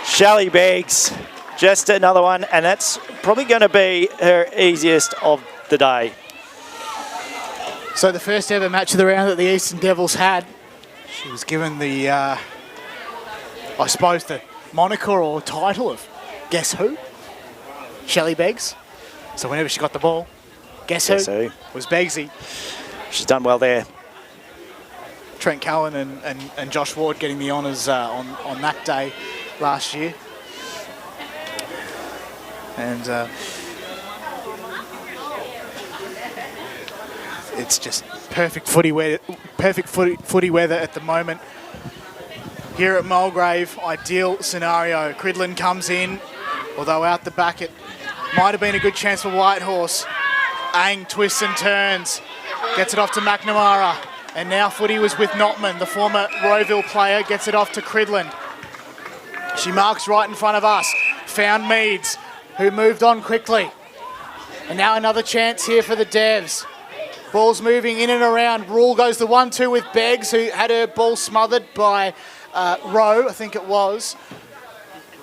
Speaker 3: Shelley Beggs. Just another one, and that's probably going to be her easiest of the day.
Speaker 1: So the first ever match of the round that the Eastern Devils had. She was given the, I suppose, the moniker or title of Guess Who? Shelley Beggs. So whenever she got the ball, guess who? Was Beggsy.
Speaker 3: She's done well there.
Speaker 1: Trent Cowan and Josh Ward getting the honours on that day last year. And it's just perfect footy weather at the moment here at Mulgrave. Ideal scenario. Cridland comes in, although out the back it might have been a good chance for Whitehorse. Ang twists and turns, gets it off to McNamara, and now footy was with Notman, the former Roeville player, gets it off to Cridland. She marks right in front of us, found Meads, who moved on quickly. And now another chance here for the Devs. Ball's moving in and around. Rule goes the 1-2 with Beggs, who had her ball smothered by Rowe, I think it was.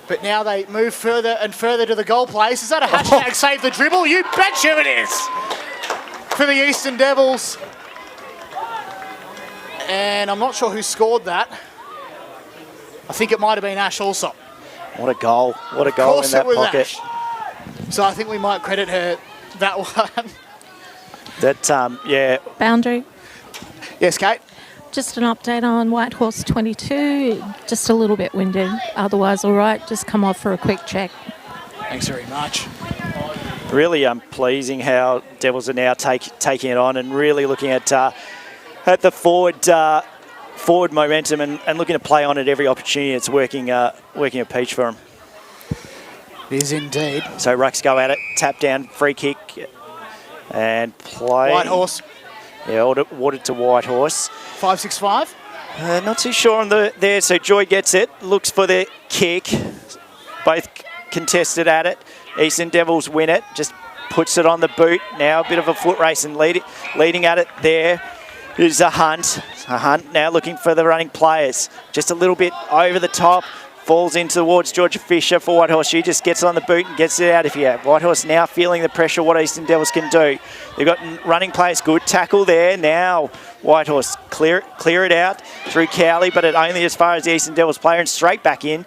Speaker 1: But now they move further and further to the goal place. Is that a hashtag save the dribble? You betcha it is! For the Eastern Devils. And I'm not sure who scored that. I think it might have been Ash Allsop.
Speaker 3: What a goal. What a goal in that pocket.
Speaker 1: Ash. So I think we might credit her that one.
Speaker 3: That, yeah.
Speaker 4: Boundary.
Speaker 1: Yes, Kate?
Speaker 4: Just an update on Whitehorse 22. Just a little bit winded. Otherwise, all right. Just come off for a quick check.
Speaker 1: Thanks very much.
Speaker 3: Really pleasing how Devils are now taking it on and really looking at the forward momentum and looking to play on at every opportunity. It's working a peach for them.
Speaker 1: It is indeed.
Speaker 3: So Rucks go at it, tap down, free kick, and play.
Speaker 1: Whitehorse.
Speaker 3: Yeah, awarded to Whitehorse.
Speaker 1: 5-6-5.
Speaker 3: Not too sure on there, so Joy gets it, looks for the kick. Both contested at it. Eastern Devils win it, just puts it on the boot. Now a bit of a foot race and leading at it there is a Hunt. A Hunt now looking for the running players. Just a little bit over the top. Falls in towards Georgia Fisher for Whitehorse. She just gets it on the boot and gets it out of here. Whitehorse now feeling the pressure of what Eastern Devils can do. They've got running players. Good tackle there. Now Whitehorse clear it out through Cowley, but it only as far as the Eastern Devils player and straight back in.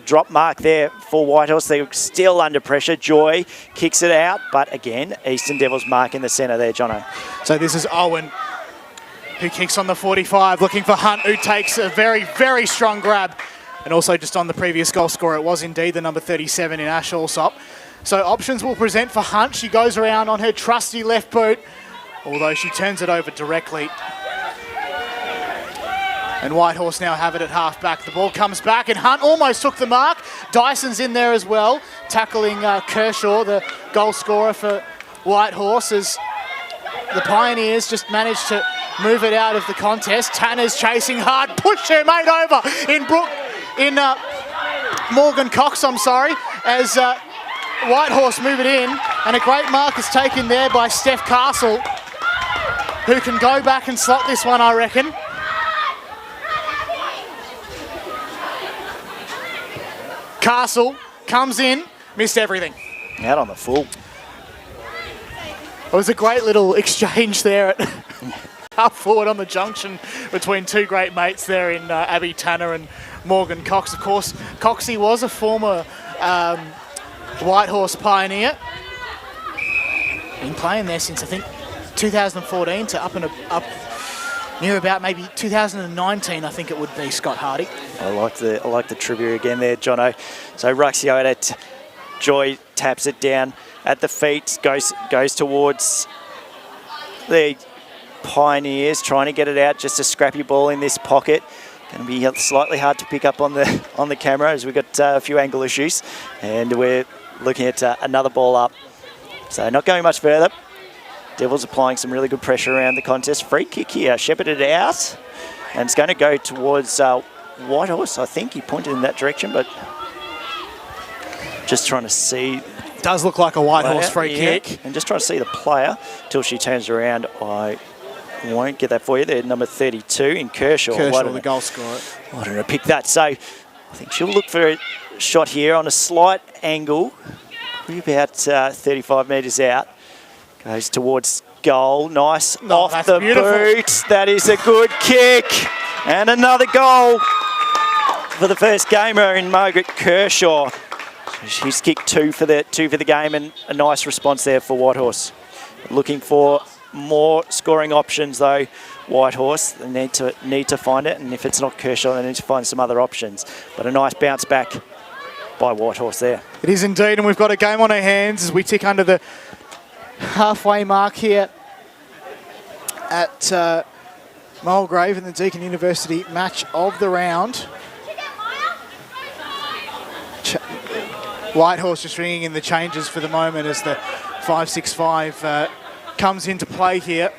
Speaker 3: Drop mark there for Whitehorse. They're still under pressure. Joy kicks it out, but again, Eastern Devils mark in the centre there, Jono.
Speaker 1: So this is Owen, who kicks on the 45, looking for Hunt, who takes a very, very strong grab. And also just on the previous goal scorer, it was indeed the number 37 in Ash Allsop. So options will present for Hunt. She goes around on her trusty left boot, although she turns it over directly. And Whitehorse now have it at half back. The ball comes back and Hunt almost took the mark. Dyson's in there as well, tackling Kershaw, the goal scorer for Whitehorse, as the Pioneers just managed to move it out of the contest. Tanner's chasing hard, pushed her mate over in Morgan Cox, as Whitehorse move it in, and a great mark is taken there by Steph Castle, who can go back and slot this one, I reckon. Castle comes in, missed everything.
Speaker 3: Out on the full.
Speaker 1: It was a great little exchange there at half forward on the junction between two great mates there in Abby Tanner and Morgan Cox. Of course, Coxie was a former Whitehorse Pioneer. Been playing there since, I think, 2014 to up near about maybe 2019, I think it would be, Scott Hardy.
Speaker 3: I like the trivia again there, Jono. So Ruxio at it. Joy taps it down at the feet, goes towards the Pioneers, trying to get it out. Just a scrappy ball in this pocket. Going to be slightly hard to pick up on the camera, as we've got a few angle issues, and we're looking at another ball up. So not going much further. Devils applying some really good pressure around the contest. Free kick here, shepherded out, and it's going to go towards Whitehorse. I think he pointed in that direction, but just trying to see.
Speaker 1: Does look like a Whitehorse free kick.
Speaker 3: And just trying to see the player till she turns around. I won't get that for you. They're number 32 in Kershaw.
Speaker 1: Kershaw, the goal scorer.
Speaker 3: I don't know, pick that. So I think she'll look for a shot here on a slight angle. Probably about 35 metres out. Goes towards goal. Nice off the boot. That is a good kick. And another goal for the first gamer in Margaret Kershaw. She's kicked two for the game, and a nice response there for Whitehorse. Looking for more scoring options though, Whitehorse. They need to find it, and if it's not Kershaw, they need to find some other options. But a nice bounce back by Whitehorse there.
Speaker 1: It is indeed, and we've got a game on our hands as we tick under the halfway mark here at Mulgrave in the Deakin University match of the round. Whitehorse just ringing in the changes for the moment as the 5-6-5 comes into play here.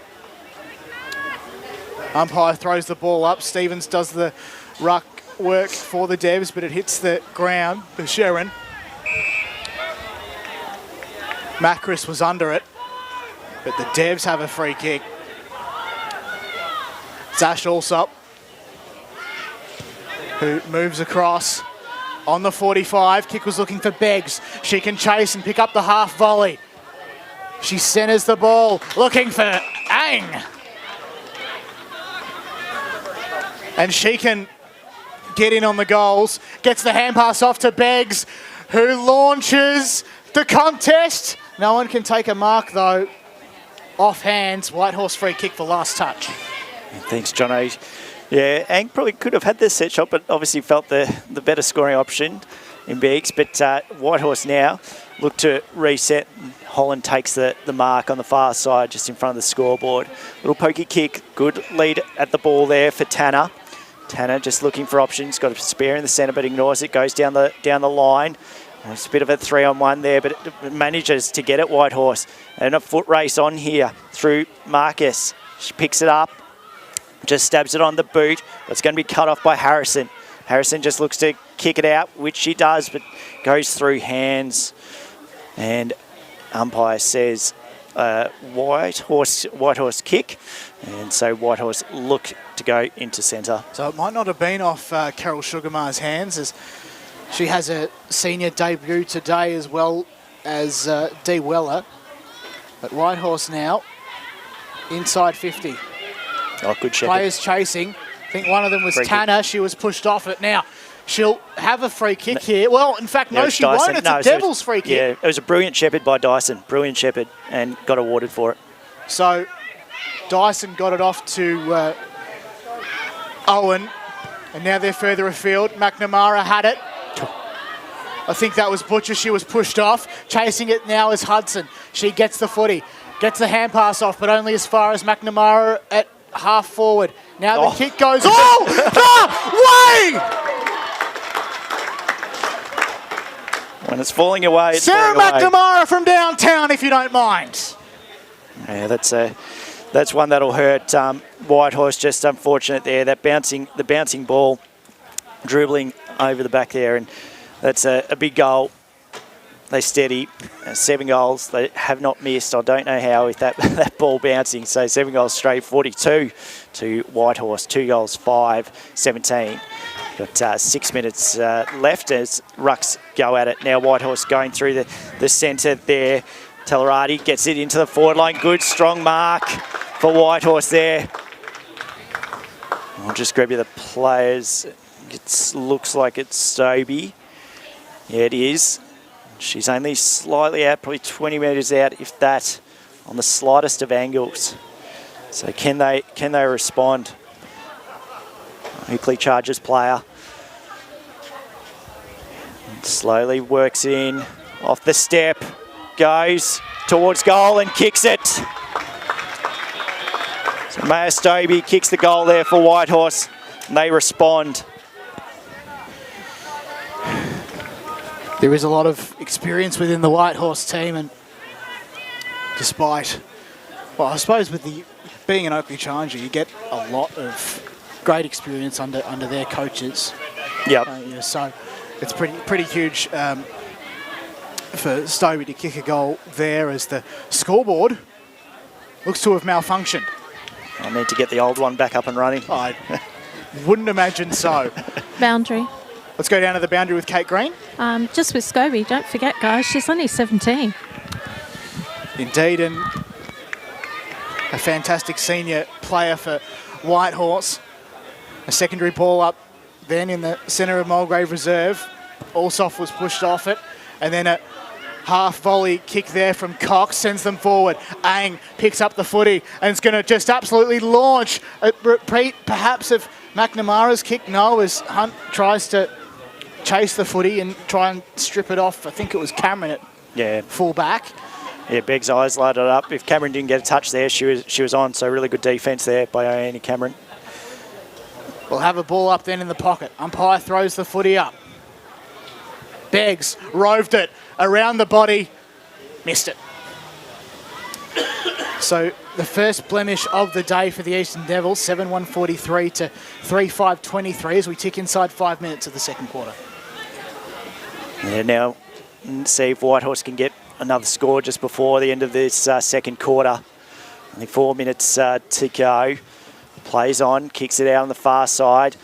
Speaker 1: Umpire throws the ball up. Stevens does the ruck work for the Devs, but it hits the ground for Sherrin. Macris was under it, but the Devs have a free kick. It's Ash Allsop, who moves across on the 45. Kick was looking for Beggs. She can chase and pick up the half volley. She centres the ball, looking for Ang. And she can get in on the goals. Gets the hand pass off to Beggs, who launches the contest. No one can take a mark, though. Off hands, Whitehorse free kick for last touch.
Speaker 3: Thanks, Jono. Yeah, Ang probably could have had this set shot, but obviously felt the better scoring option. in Biggs. But Whitehorse now look to reset. Holland takes the mark on the far side, just in front of the scoreboard. Little pokey kick, good lead at the ball there for Tanner. Tanner just looking for options, got a spare in the centre but ignores it, goes down the line. It's a bit of a 3-on-1 there, but it manages to get it, Whitehorse. And a foot race on here through Marcus. She picks it up, just stabs it on the boot. It's going to be cut off by Harrison. Harrison just looks to kick it out, which she does, but goes through hands. And umpire says Whitehorse kick. And so Whitehorse look to go into centre.
Speaker 1: So it might not have been off Carol Sugarmar's hands, as she has a senior debut today as well as Dee Weller. But Whitehorse now inside 50.
Speaker 3: Oh, good shot.
Speaker 1: Players chasing. I think one of them was
Speaker 3: Free
Speaker 1: Tanner.
Speaker 3: kick.
Speaker 1: She was pushed off it. Now, she'll have a free kick here. Well, in fact, no, she
Speaker 3: Dyson.
Speaker 1: won't. It's a Devils free kick.
Speaker 3: Yeah, it was a brilliant shepherd by Dyson. Brilliant shepherd, and got awarded for it.
Speaker 1: So Dyson got it off to Owen, and now they're further afield. McNamara had it. I think that was Butcher. She was pushed off. Chasing it now is Hudson. She gets the footy, gets the hand pass off, but only as far as McNamara at half forward. Now the kick goes. Oh, the way!
Speaker 3: When it's falling away, it's
Speaker 1: Sarah
Speaker 3: falling away.
Speaker 1: McNamara from downtown, if you don't mind.
Speaker 3: Yeah, that's one that'll hurt Whitehorse. Just unfortunate there. The bouncing ball, dribbling over the back there, and that's a big goal. They steady 7 goals. They have not missed. I don't know how with that ball bouncing. So 7 goals straight, 42 to Whitehorse. 2 goals, 5-17. Got 6 minutes left as Rucks go at it. Now Whitehorse going through the centre there. Tellerati gets it into the forward line. Good, strong mark for Whitehorse there. I'll just grab you the players. It looks like it's Stobie. Yeah, it is. She's only slightly out, probably 20 metres out, if that, on the slightest of angles. So can they respond? Hookley charges player. Slowly works in, off the step, goes towards goal and kicks it. So Maya Stobie kicks the goal there for Whitehorse, and they respond.
Speaker 1: There is a lot of experience within the Whitehorse team, and despite, well, I suppose with being an Oakley Challenger, you get a lot of great experience under their coaches.
Speaker 3: Yep.
Speaker 1: Yeah, so it's pretty huge for Stobie to kick a goal there, as the scoreboard looks to have malfunctioned.
Speaker 3: I need to get the old one back up and running.
Speaker 1: I wouldn't imagine so.
Speaker 4: Boundary.
Speaker 1: Let's go down to the boundary with Kate Green.
Speaker 4: Just with Scobie, don't forget, guys, she's only 17.
Speaker 1: Indeed, and a fantastic senior player for Whitehorse. A secondary ball up then in the centre of Mulgrave Reserve. Allsoff was pushed off it, and then a half volley kick there from Cox sends them forward. Ang picks up the footy and is going to just absolutely launch a repeat perhaps of McNamara's kick. No, as Hunt tries to chase the footy and try and strip it off. I think it was Cameron at full back.
Speaker 3: Yeah, Begg's eyes lighted up. If Cameron didn't get a touch there, she was on. So really good defence there by Annie Cameron.
Speaker 1: We'll have a ball up then in the pocket. Umpire throws the footy up. Beggs roved it around the body, missed it. So the first blemish of the day for the Eastern Devils, 7-1-43 to 3-5-23 as we tick inside 5 minutes of the second quarter.
Speaker 3: Yeah, now see if Whitehorse can get another score just before the end of this second quarter. Only 4 minutes to go. Plays on, kicks it out on the far side.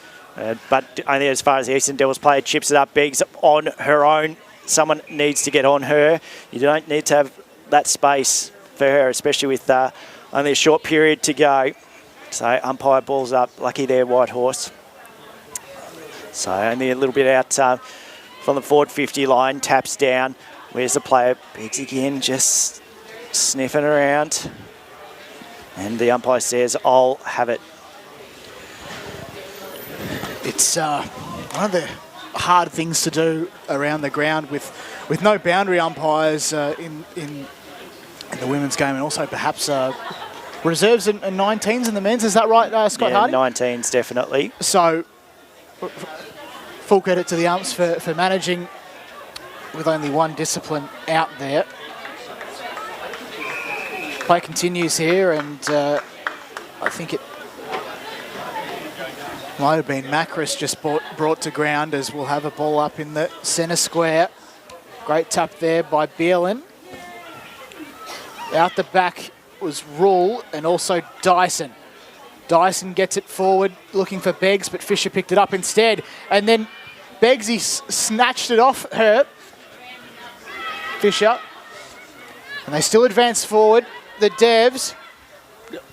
Speaker 3: But only as far as the Eastern Devils player chips it up. Beggs on her own. Someone needs to get on her. You don't need to have that space for her, especially with only a short period to go. So umpire balls up. Lucky there, Whitehorse. So only a little bit out from the forward 50 line. Taps down. Where's the player? Beggs again, just sniffing around. And the umpire says, I'll have it.
Speaker 1: It's one of the hard things to do around the ground with no boundary umpires in the women's game, and also perhaps reserves and 19s in the men's. Is that right, Scott
Speaker 3: Yeah,
Speaker 1: Hardy?
Speaker 3: 19s definitely.
Speaker 1: So full credit to the umps for managing with only one discipline out there. Play continues here, and I think it might have been Macris just brought to ground, as we'll have a ball up in the centre square. Great tap there by Bielan. Out the back was Rule and also Dyson. Dyson gets it forward, looking for Beggs, but Fisher picked it up instead. And then Beggsy snatched it off her. Fisher. And they still advance forward. The Devs.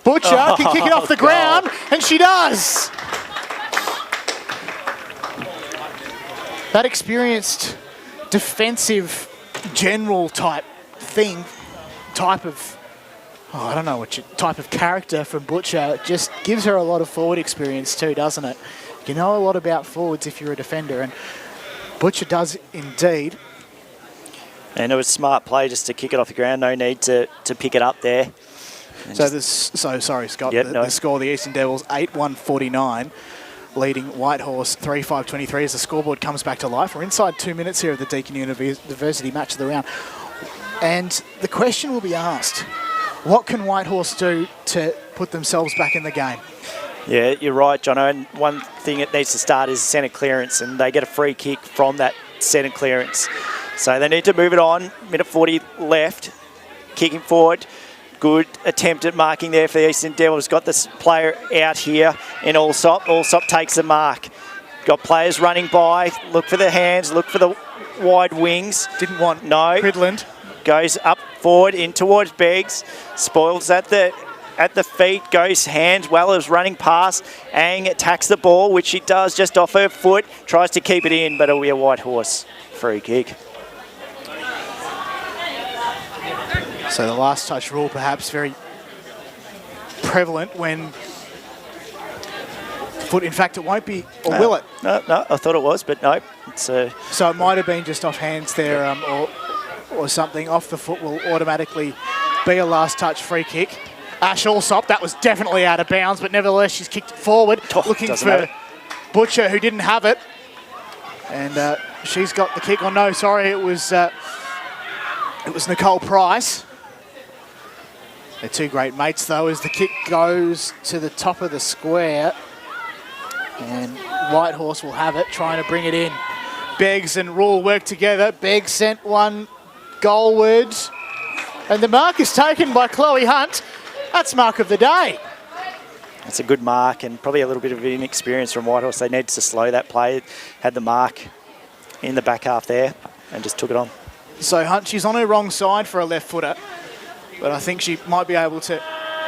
Speaker 1: Butcher can kick it off the ground, and she does. That experienced defensive general type of I don't know what type of character from Butcher just gives her a lot of forward experience too, doesn't it? You know a lot about forwards if you're a defender, and Butcher does indeed.
Speaker 3: And it was smart play just to kick it off the ground. No need to pick it up there.
Speaker 1: Sorry, Scott.
Speaker 3: Yep,
Speaker 1: The score: the Eastern Devils 8-1-49, leading Whitehorse 3-5-23 as the scoreboard comes back to life. We're inside 2 minutes here of the Deakin University Match of the Round, and the question will be asked: what can Whitehorse do to put themselves back in the game?
Speaker 3: Yeah, you're right, Jono. And one thing it needs to start is centre clearance, and they get a free kick from that centre clearance. So they need to move it on. Minute 40 left. Kicking forward. Good attempt at marking there for the Eastern Devils. Got this player out here in Allsop. Allsop takes the mark. Got players running by. Look for the hands. Look for the wide wings.
Speaker 1: Didn't want
Speaker 3: Cridland. Goes up forward in towards Beggs. Spoils at the feet. Goes hands well as running past. Ang attacks the ball, which she does just off her foot. Tries to keep it in, but it'll be a Whitehorse free kick.
Speaker 1: So the last touch rule perhaps very prevalent when foot. In fact, it won't be, or will it?
Speaker 3: No, I thought it was, but no. It's
Speaker 1: So it might have been just off hands there, or something. Off the foot will automatically be a last touch free kick. Ash Allsop, that was definitely out of bounds, but nevertheless she's kicked it forward, looking for
Speaker 3: matter.
Speaker 1: Butcher, who didn't have it. And she's got the kick. Oh no, sorry, it was Nicole Price. They're two great mates, though, as the kick goes to the top of the square. And Whitehorse will have it, trying to bring it in. Beggs and Rule work together. Beggs sent one goalward. And the mark is taken by Chloe Hunt. That's mark of the day.
Speaker 3: It's a good mark, and probably a little bit of inexperience from Whitehorse. They needed to slow that play. Had the mark in the back half there and just took it on.
Speaker 1: So Hunt, she's on her wrong side for a left footer. But I think she might be able to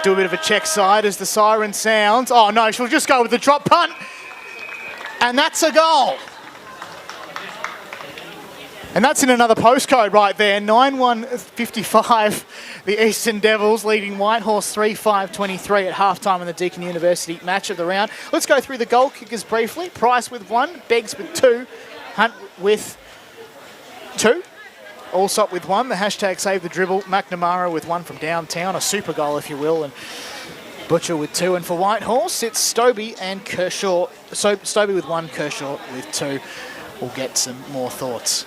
Speaker 1: do a bit of a check side as the siren sounds. Oh no, she'll just go with the drop punt. And that's a goal. And that's in another postcode right there. 9-1-55, the Eastern Devils leading Whitehorse 3-5-23 at halftime in the Deakin University Match of the Round. Let's go through the goal kickers briefly. Price with 1, Beggs with 2, Hunt with 2. Allsop with 1, the hashtag save the dribble. McNamara with 1 from downtown, a super goal if you will, and Butcher with 2. And for Whitehorse, it's Stobie and Kershaw. So Stobie with 1, Kershaw with 2. We'll get some more thoughts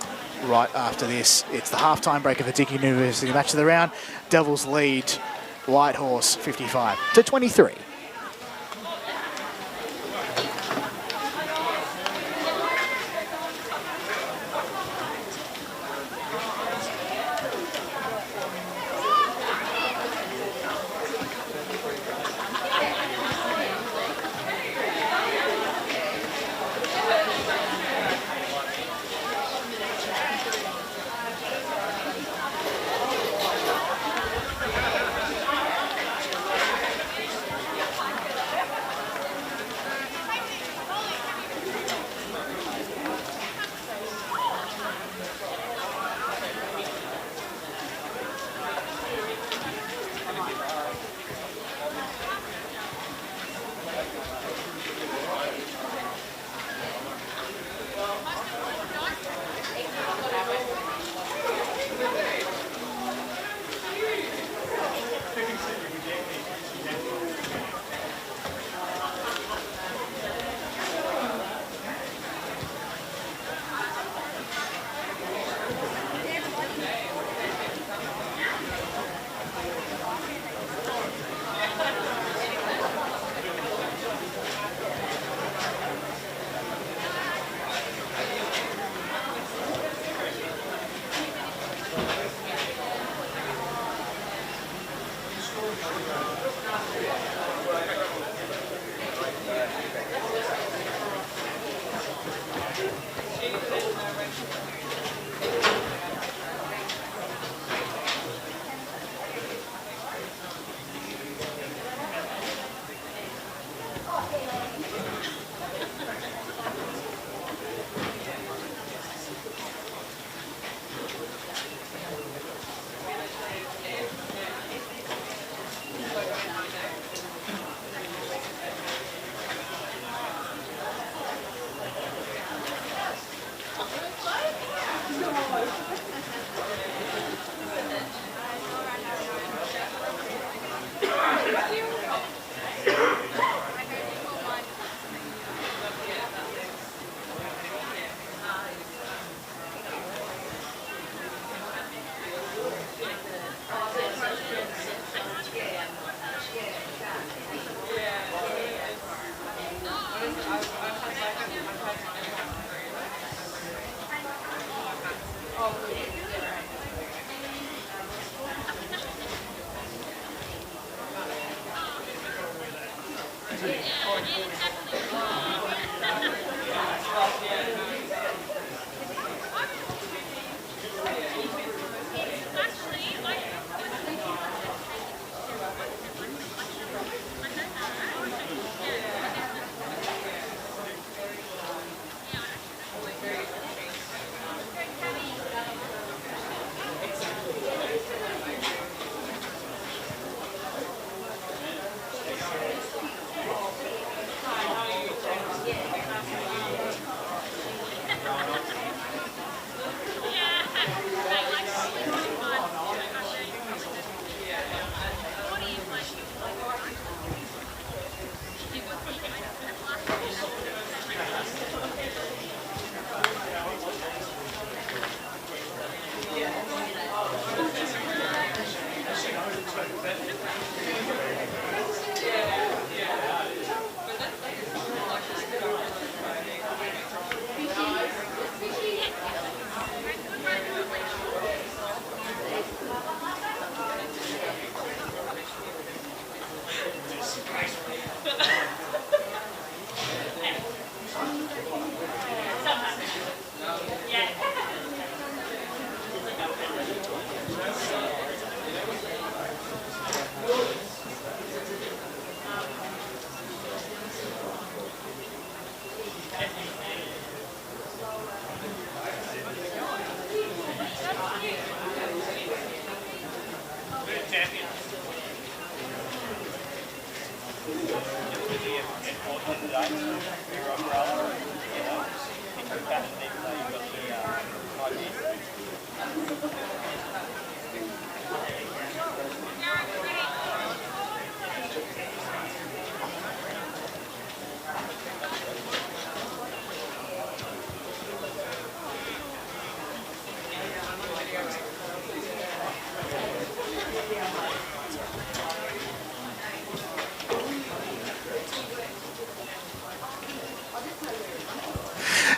Speaker 1: right after this. It's the halftime break of the Deakin University Match of the Round. Devils lead Whitehorse 55-23.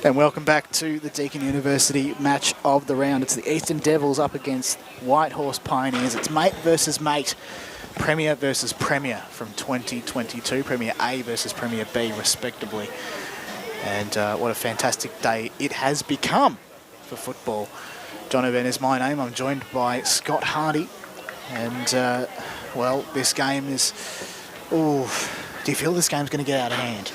Speaker 1: And welcome back to the Deakin University match of the round. It's the Eastern Devils up against Whitehorse Pioneers. It's mate versus mate, Premier versus Premier from 2022, Premier A versus Premier B respectively. And what a fantastic day it has become for football. John O'Ben is my name. I'm joined by Scott Hardy. And, well, this game is... Ooh, do you feel this game's going to get out of hand?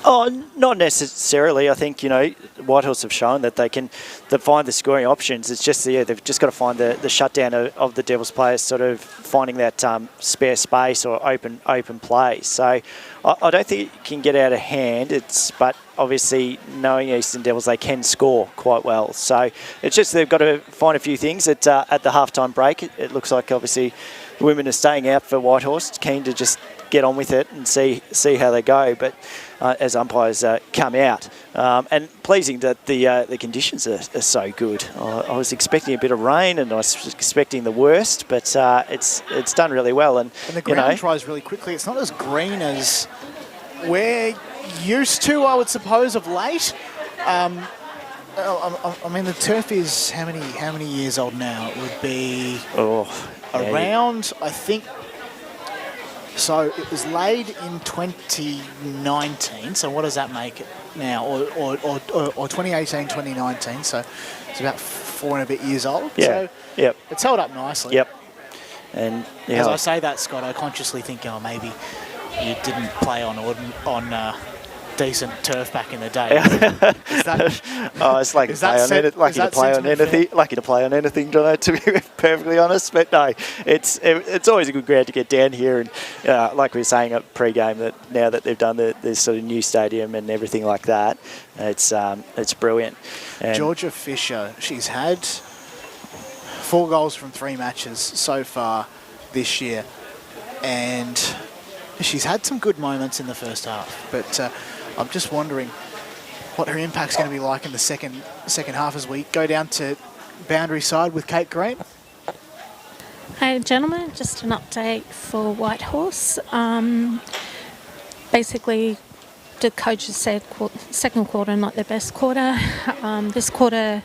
Speaker 3: Oh, not necessarily. I think, you know, Whitehorse have shown that they can find the scoring options. It's just, yeah, they've just got to find the shutdown of the Devils players, sort of finding that spare space or open play. So I don't think it can get out of hand. But obviously, knowing Eastern Devils, they can score quite well. So it's just they've got to find a few things at the halftime break. It looks like, obviously, the women are staying out for Whitehorse, keen to just get on with it and see how they go. But as umpires come out, and pleasing that the conditions are so good. I was expecting a bit of rain, and I was expecting the worst, but it's done really well. And
Speaker 1: the ground dries really quickly. It's not as green as we're used to, I would suppose, of late. I mean, the turf is how many years old now? It would be around, I think. So it was laid in 2019. So what does that make it now? Or 2018, 2019. So it's about 4 and a bit years old.
Speaker 3: Yeah.
Speaker 1: So
Speaker 3: yep.
Speaker 1: It's held up nicely.
Speaker 3: Yep. And yeah,
Speaker 1: as I say that, Scott, I consciously think, oh, maybe you didn't play on decent turf back in the day. Is that,
Speaker 3: it's lucky to play on anything, John, to be perfectly honest. But no, it's always a good ground to get down here, and like we were saying at pre-game, that now that they've done this sort of new stadium and everything like that, it's brilliant. And
Speaker 1: Georgia Fisher, she's had 4 goals from 3 matches so far this year, and she's had some good moments in the first half, but I'm just wondering what her impact's going to be like in the second half as we go down to boundary side with Kate Green.
Speaker 4: Hey, gentlemen, just an update for Whitehorse. Basically, the coach has said, second quarter not their best quarter. This quarter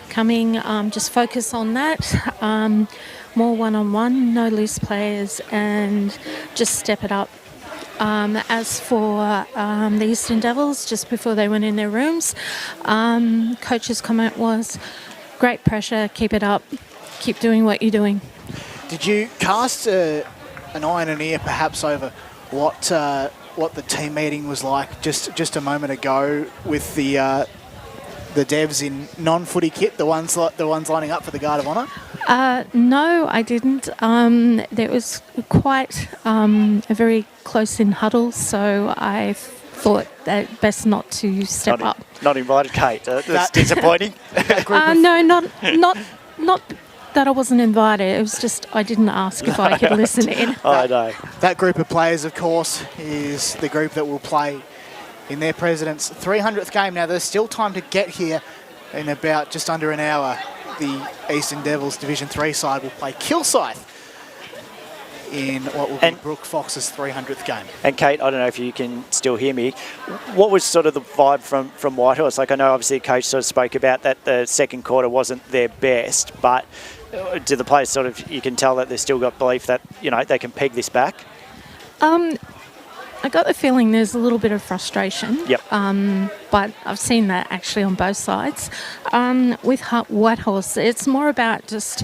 Speaker 4: coming, just focus on that. More one-on-one, no loose players, and just step it up. As for the Eastern Devils, just before they went in their rooms, coach's comment was, great pressure, keep it up, keep doing what you're doing.
Speaker 1: Did you cast an eye and an ear perhaps over what the team meeting was like just a moment ago with the devs in non-footy kit, the ones lining up for the Guard of Honour?
Speaker 4: No, I didn't. There was quite a very close-in huddle, so I thought that best not to step up.
Speaker 3: Not invited, Kate. That's disappointing.
Speaker 4: No, not that I wasn't invited. It was just I didn't ask if I could listen in.
Speaker 3: I know.
Speaker 1: That group of players, of course, is the group that will play in their president's 300th game. Now, there's still time to get here in about just under an hour. The Eastern Devils Division 3 side will play Kilsyth in what will be Brooke Fox's 300th game.
Speaker 3: And Kate, I don't know if you can still hear me. What was sort of the vibe from Whitehorse? Like, I know obviously the coach sort of spoke about that the second quarter wasn't their best, but do the players sort of, you can tell that they've still got belief that, you know, they can peg this back?
Speaker 4: I got the feeling there's a little bit of frustration.
Speaker 3: Yep.
Speaker 4: But I've seen that actually on both sides. With Whitehorse, it's more about just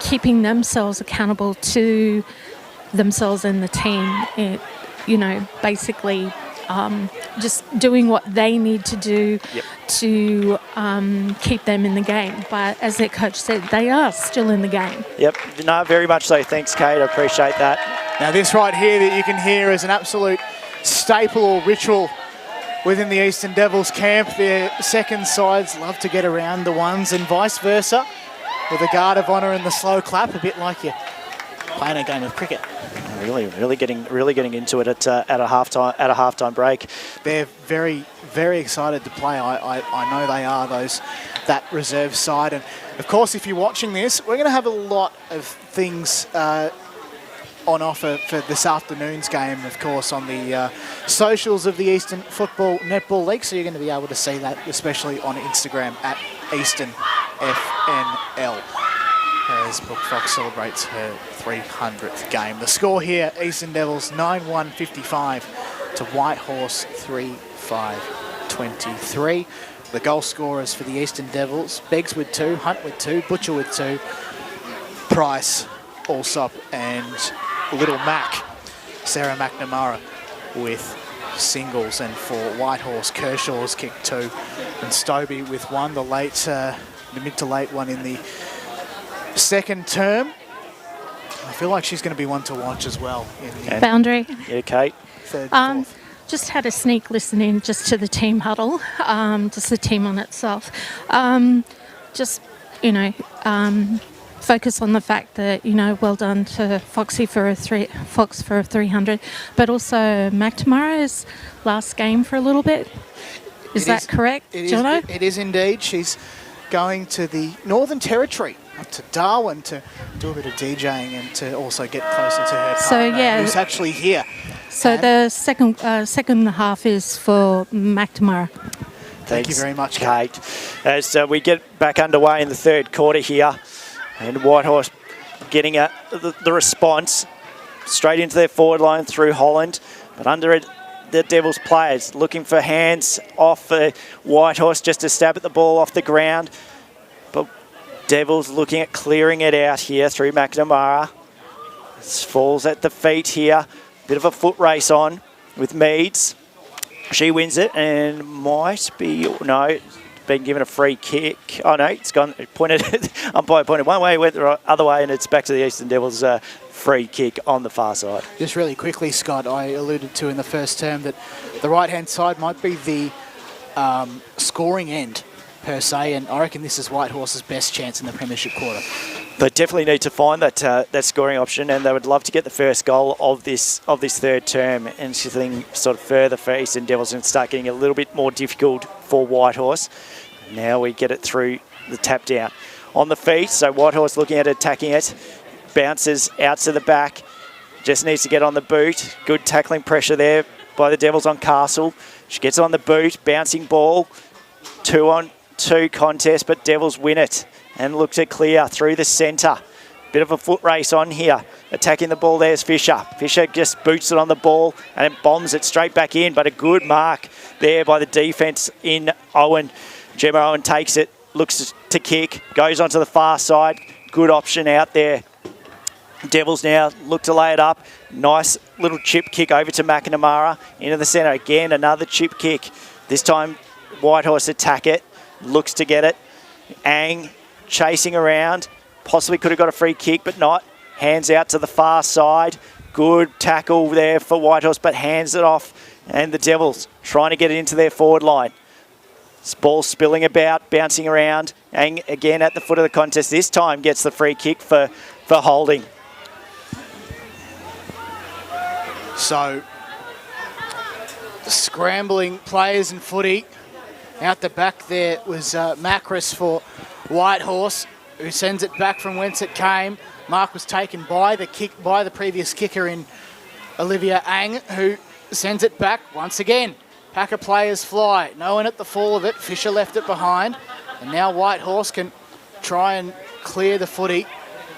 Speaker 4: keeping themselves accountable to themselves and the team. Basically just doing what they need to do to keep them in the game. But as their coach said, they are still in the game.
Speaker 3: Yep. No, very much so. Thanks, Kate. I appreciate that.
Speaker 1: Now, this right here that you can hear is an absolute staple or ritual within the Eastern Devils camp. Their second sides love to get around the ones and vice versa, with the Guard of Honour and the slow clap, a bit like you're playing a game of cricket.
Speaker 3: Really getting into it at a halftime break.
Speaker 1: They're very, very excited to play. I know they are, that reserve side. And of course, if you're watching this, we're going to have a lot of things on offer for this afternoon's game, of course, on the socials of the Eastern Football Netball League. So you're going to be able to see that, especially on Instagram at EasternFNL, as Brooke Fox celebrates her 300th game. The score here, Eastern Devils 9-1-55 to Whitehorse 3-5-23. The goal scorers for the Eastern Devils, Beggs with 2, Hunt with 2, Butcher with 2, Price, Allsop and Little Mac, Sarah McNamara with singles, and for Whitehorse, Kershaw's kicked 2 and Stobie with 1, the mid to late one in the second term. I feel like she's going to be one to watch as well. In the
Speaker 4: Boundary.
Speaker 3: Yeah, Kate.
Speaker 1: Third,
Speaker 4: Just had a sneak listen in just to the team huddle, just the team on itself. Focus on the fact that, well done to Fox for a 300, but also McNamara's last game for a little bit. Is that correct, Jono?
Speaker 1: It is indeed. She's going to the Northern Territory, up to Darwin, to do a bit of DJing and to also get closer to her partner, who's actually here.
Speaker 4: So the second half is for McNamara.
Speaker 1: Thank you very much,
Speaker 3: Kate. As we get back underway in the third quarter here, and Whitehorse getting the response straight into their forward line through Holland, but under it, the Devils players looking for hands off Whitehorse just to stab at the ball off the ground. But Devils looking at clearing it out here through McNamara. This falls at the feet here. Bit of a foot race on with Meads. She wins it and might be, no, been given a free kick. Oh no, it's gone, umpire pointed one way, went the other way, and it's back to the Eastern Devils free kick on the far side. Just
Speaker 1: really quickly, Scott, I alluded to in the first term that the right-hand side might be the scoring end per se, and I reckon this is Whitehorse's best chance in the premiership quarter.
Speaker 3: They definitely need to find that scoring option, and they would love to get the first goal of this third term, and something sort of further for Eastern Devils and start getting a little bit more difficult for Whitehorse. Now we get it through the tap down on the feet, so Whitehorse looking at attacking it, bounces out to the back, just needs to get on the boot. Good tackling pressure there by the Devils on Castle. She gets on the boot, bouncing ball. 2-on-2 contest, but Devils win it and look to clear through the centre. Bit of a foot race on here. Attacking the ball, there's Fisher. Fisher just boots it on the ball and it bombs it straight back in, but a good mark there by the defence in Owen. Gemma Owen takes it, looks to kick, goes onto the far side. Good option out there. Devils now look to lay it up. Nice little chip kick over to McNamara. Into the centre again, another chip kick. This time Whitehorse attack it, looks to get it. Ang chasing around. Possibly could have got a free kick, but not. Hands out to the far side. Good tackle there for Whitehorse, but hands it off. And the Devils trying to get it into their forward line. Ball spilling about, bouncing around. Ang again at the foot of the contest. This time gets the free kick for holding.
Speaker 1: So, scrambling players in footy. Out the back there was Macris for Whitehorse, who sends it back from whence it came. Mark was taken by the previous kicker in Olivia Ang, who sends it back once again. Pack of players fly. No one at the fall of it. Fisher left it behind. And now Whitehorse can try and clear the footy.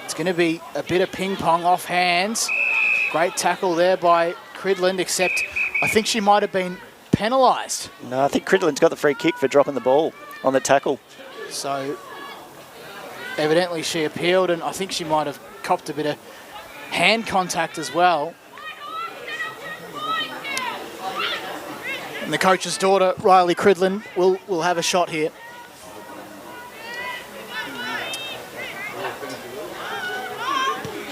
Speaker 1: It's going to be a bit of ping pong off hands. Great tackle there by Cridland, except I think she might have been penalised.
Speaker 3: No, I think Cridland's got the free kick for dropping the ball on the tackle.
Speaker 1: So evidently she appealed, and I think she might have copped a bit of hand contact as well. And the coach's daughter, Riley Cridland, will have a shot here.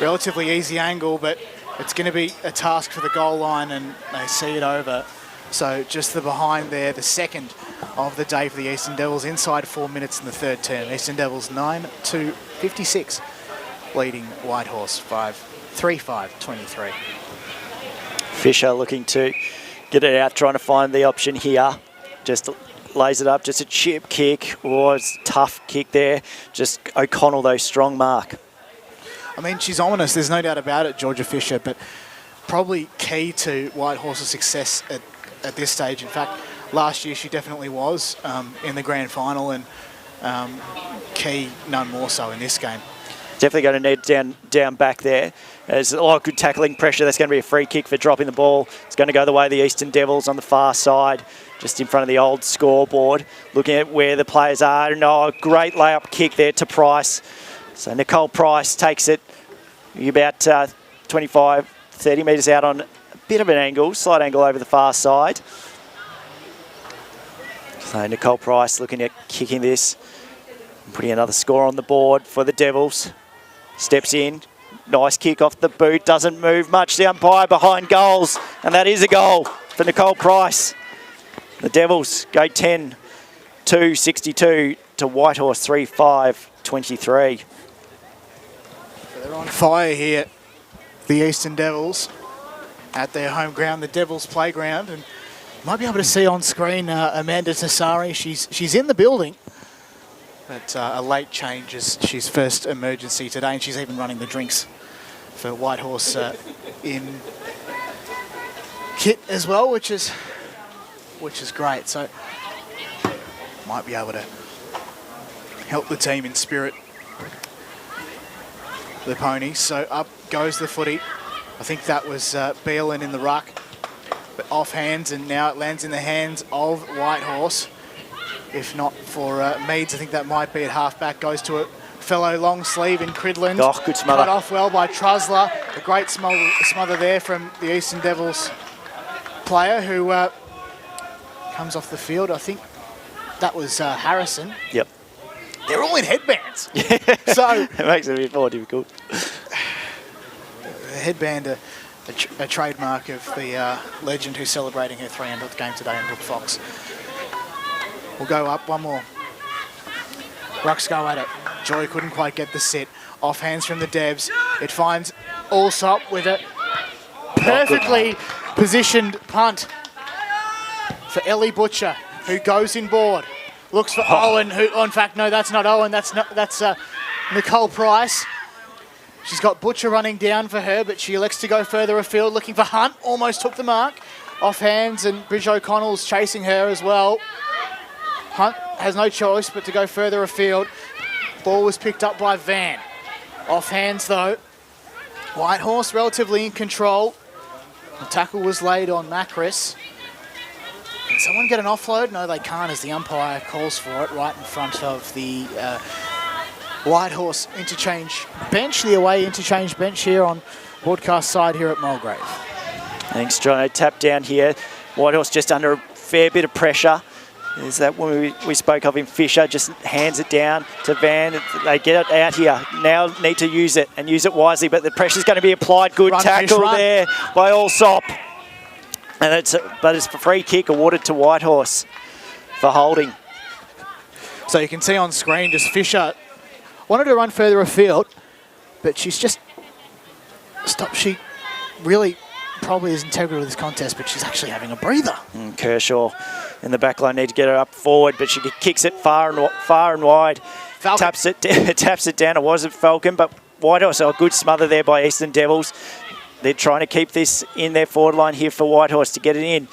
Speaker 1: Relatively easy angle, but it's going to be a task for the goal line, and they see it over. So just the behind there, the second of the day for the Eastern Devils, inside 4 minutes in the third term. Eastern Devils 9-56, leading Whitehorse 3-5-23.
Speaker 3: Fisher looking to get it out, trying to find the option here. Just lays it up, just a chip kick. Was tough kick there. Just O'Connell, though, strong mark.
Speaker 1: I mean, she's ominous, there's no doubt about it, Georgia Fisher, but probably key to Whitehorse's success at this stage. In fact, last year she definitely was in the grand final, and key none more so in this game.
Speaker 3: Definitely going to need down back there. There's a lot of good tackling pressure. That's going to be a free kick for dropping the ball. It's going to go the way of the Eastern Devils on the far side, just in front of the old scoreboard. Looking at where the players are. And great layup kick there to Price. So Nicole Price takes it about 25, 30 metres out on a bit of an angle, slight angle over the far side. So Nicole Price looking at kicking this, putting another score on the board for the Devils. Steps in, nice kick off the boot, doesn't move much. The umpire behind goals, and that is a goal for Nicole Price. The Devils go 10-62 to Whitehorse 3-5-23.
Speaker 1: They're on fire here, the Eastern Devils, at their home ground, the Devils playground, and you might be able to see on screen Amanda Tassari. She's in the building, but a late change is she's first emergency today, and she's even running the drinks for Whitehorse in kit as well, which is great. So might be able to help the team in spirit. The ponies. So up goes the footy. I think that was Beelin in the ruck, but off hands, and now it lands in the hands of Whitehorse. If not for Meads, I think that might be at half-back. Goes to a fellow long sleeve in Cridland.
Speaker 3: Oh, good smother.
Speaker 1: Cut off well by Trusler. A great smother there from the Eastern Devils player who comes off the field. I think that was Harrison.
Speaker 3: Yep.
Speaker 1: They're all in headbands. So
Speaker 3: it makes it a bit more difficult.
Speaker 1: The headband, a trademark of the legend who's celebrating her 300th game today, in Brooke Fox. We'll go up one more. Rucks go at it. Joy couldn't quite get the sit. Off hands from the Devs. It finds Allsop with a perfectly positioned punt for Ellie Butcher, who goes inboard. Looks for Owen, who, in fact, no, that's not Owen. That's Nicole Price. She's got Butcher running down for her, but she elects to go further afield, looking for Hunt. Almost took the mark. off hands, and Bridge O'Connell's chasing her as well. Hunt has no choice but to go further afield. Ball was picked up by Van. Off hands though. Whitehorse relatively in control. The tackle was laid on Macris. Can someone get an offload? No, they can't, as the umpire calls for it right in front of the Whitehorse interchange bench, the away interchange bench here on broadcast side here at Mulgrave.
Speaker 3: Thanks, John. Tap down here. Whitehorse just under a fair bit of pressure. There's that one we spoke of in Fisher, just hands it down to Van. They get it out here. Now need to use it and use it wisely, but the pressure's going to be applied. Good tackle there by Allsop. And it's a free kick awarded to Whitehorse for holding.
Speaker 1: So you can see on screen just Fisher wanted to run further afield, but she's just stopped. She really probably is integral to this contest, but she's actually having a breather.
Speaker 3: Kershaw in the back line need to get her up forward, but she kicks it far and wide.
Speaker 1: Falcon.
Speaker 3: Taps it down. It wasn't Falcon, but Whitehorse, a good smother there by Eastern Devils. They're trying to keep this in their forward line here for Whitehorse to get it in.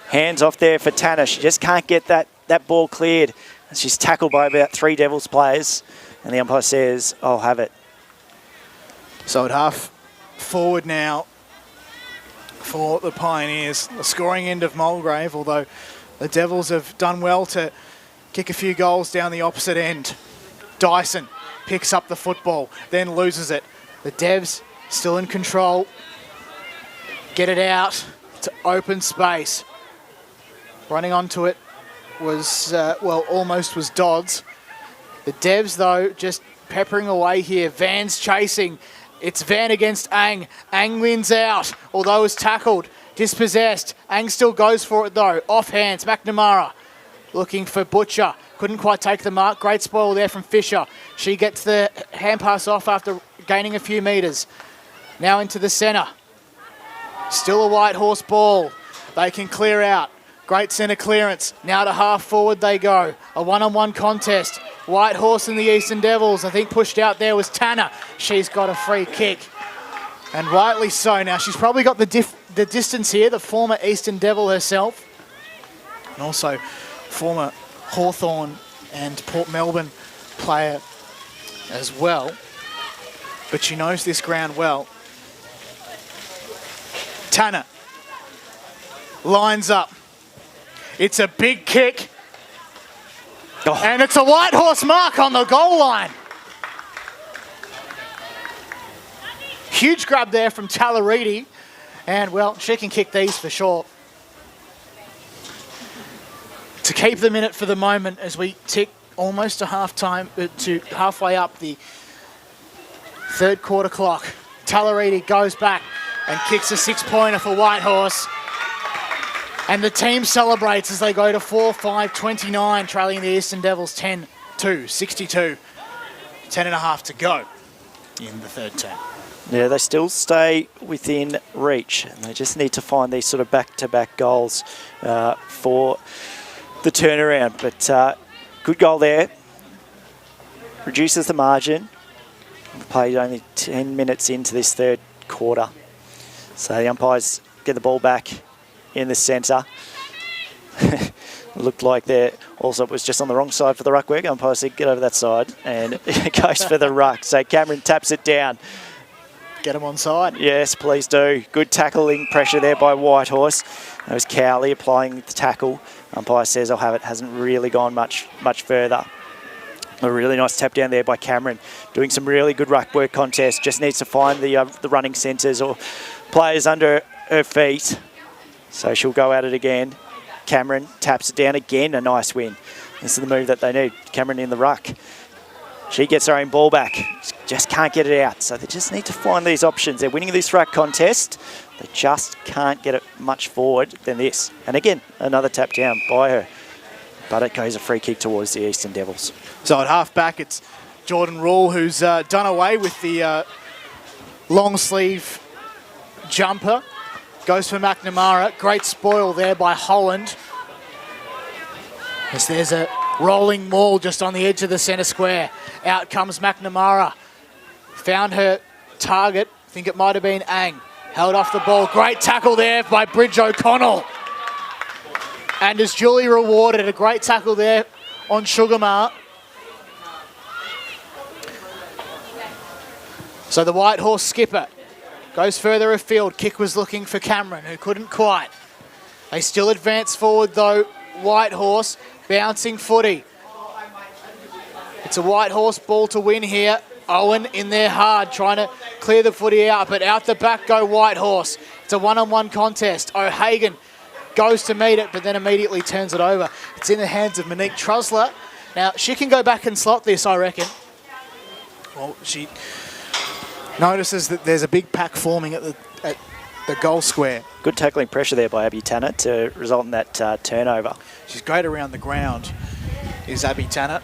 Speaker 3: Hands off there for Tanner. She just can't get that ball cleared. She's tackled by about 3 Devils players, and the umpire says, I'll have it.
Speaker 1: So at half forward now for the Pioneers. The scoring end of Mulgrave, although the Devils have done well to kick a few goals down the opposite end. Dyson picks up the football, then loses it. The Devs still in control. Get it out to open space. Running onto it was, almost was Dodds. The Devs, though, just peppering away here. Van's chasing. It's Van against Ang. Ang wins out, although was tackled. Dispossessed. Ang still goes for it, though. Off hands. McNamara looking for Butcher. Couldn't quite take the mark. Great spoil there from Fisher. She gets the hand pass off after gaining a few metres. Now into the centre. Still a Whitehorse ball. They can clear out. Great centre clearance. Now to half forward they go. A one-on-one contest. Whitehorse and the Eastern Devils. I think pushed out there was Tanner. She's got a free kick. And rightly so. Now she's probably got the distance here. The former Eastern Devil herself. And also former Hawthorn and Port Melbourne player as well. But she knows this ground well. Tanner lines up. It's a big kick. Oh. And it's a Whitehorse mark on the goal line. Huge grab there from Talaridi. And, well, she can kick these for sure. To keep them in it for the moment as we tick almost to half-time, to halfway up the third quarter clock. Talaridi goes back and kicks a 6-pointer for Whitehorse. And the team celebrates as they go to 4-5-29, trailing the Eastern Devils 10-2, 62. 10.5 to go in the third term.
Speaker 3: Yeah, they still stay within reach, and they just need to find these sort of back-to-back goals for the turnaround. But good goal there. Reduces the margin. We played only 10 minutes into this third quarter. So the umpires get the ball back in the centre. Looked like there also was just on the wrong side for the ruck work. Umpire said, get over that side, and it goes for the ruck. So Cameron taps it down.
Speaker 1: Get him on side.
Speaker 3: Yes, please do. Good tackling pressure there by Whitehorse. That was Cowley applying the tackle. Umpire says, I'll have it. Hasn't really gone much further. A really nice tap down there by Cameron. Doing some really good ruck work contest. Just needs to find the running centres or players under her feet. So she'll go at it again. Cameron taps it down again. A nice win. This is the move that they need. Cameron in the ruck. She gets her own ball back. Just can't get it out. So they just need to find these options. They're winning this ruck contest. They just can't get it much forward than this. And again, another tap down by her. But it goes a free kick towards the Eastern Devils.
Speaker 1: So at half back, it's Jordan Rule who's done away with the long sleeve jumper. Goes for McNamara. Great spoil there by Holland. As there's a rolling maul just on the edge of the centre square. Out comes McNamara. Found her target. I think it might have been Ang. Held off the ball. Great tackle there by Bridge O'Connell. And is duly rewarded. A great tackle there on Sugarmar. So the Whitehorse skipper goes further afield. Kick was looking for Cameron, who couldn't quite. They still advance forward though. Whitehorse bouncing footy. It's a Whitehorse ball to win here. Owen in there hard, trying to clear the footy out, but out the back go Whitehorse. It's a one-on-one contest. O'Hagan goes to meet it, but then immediately turns it over. It's in the hands of Monique Trusler. Now, she can go back and slot this, I reckon. Well, she notices that there's a big pack forming at the goal square.
Speaker 3: Good tackling pressure there by Abby Tanner to result in that turnover.
Speaker 1: She's great around the ground, is Abby Tanner.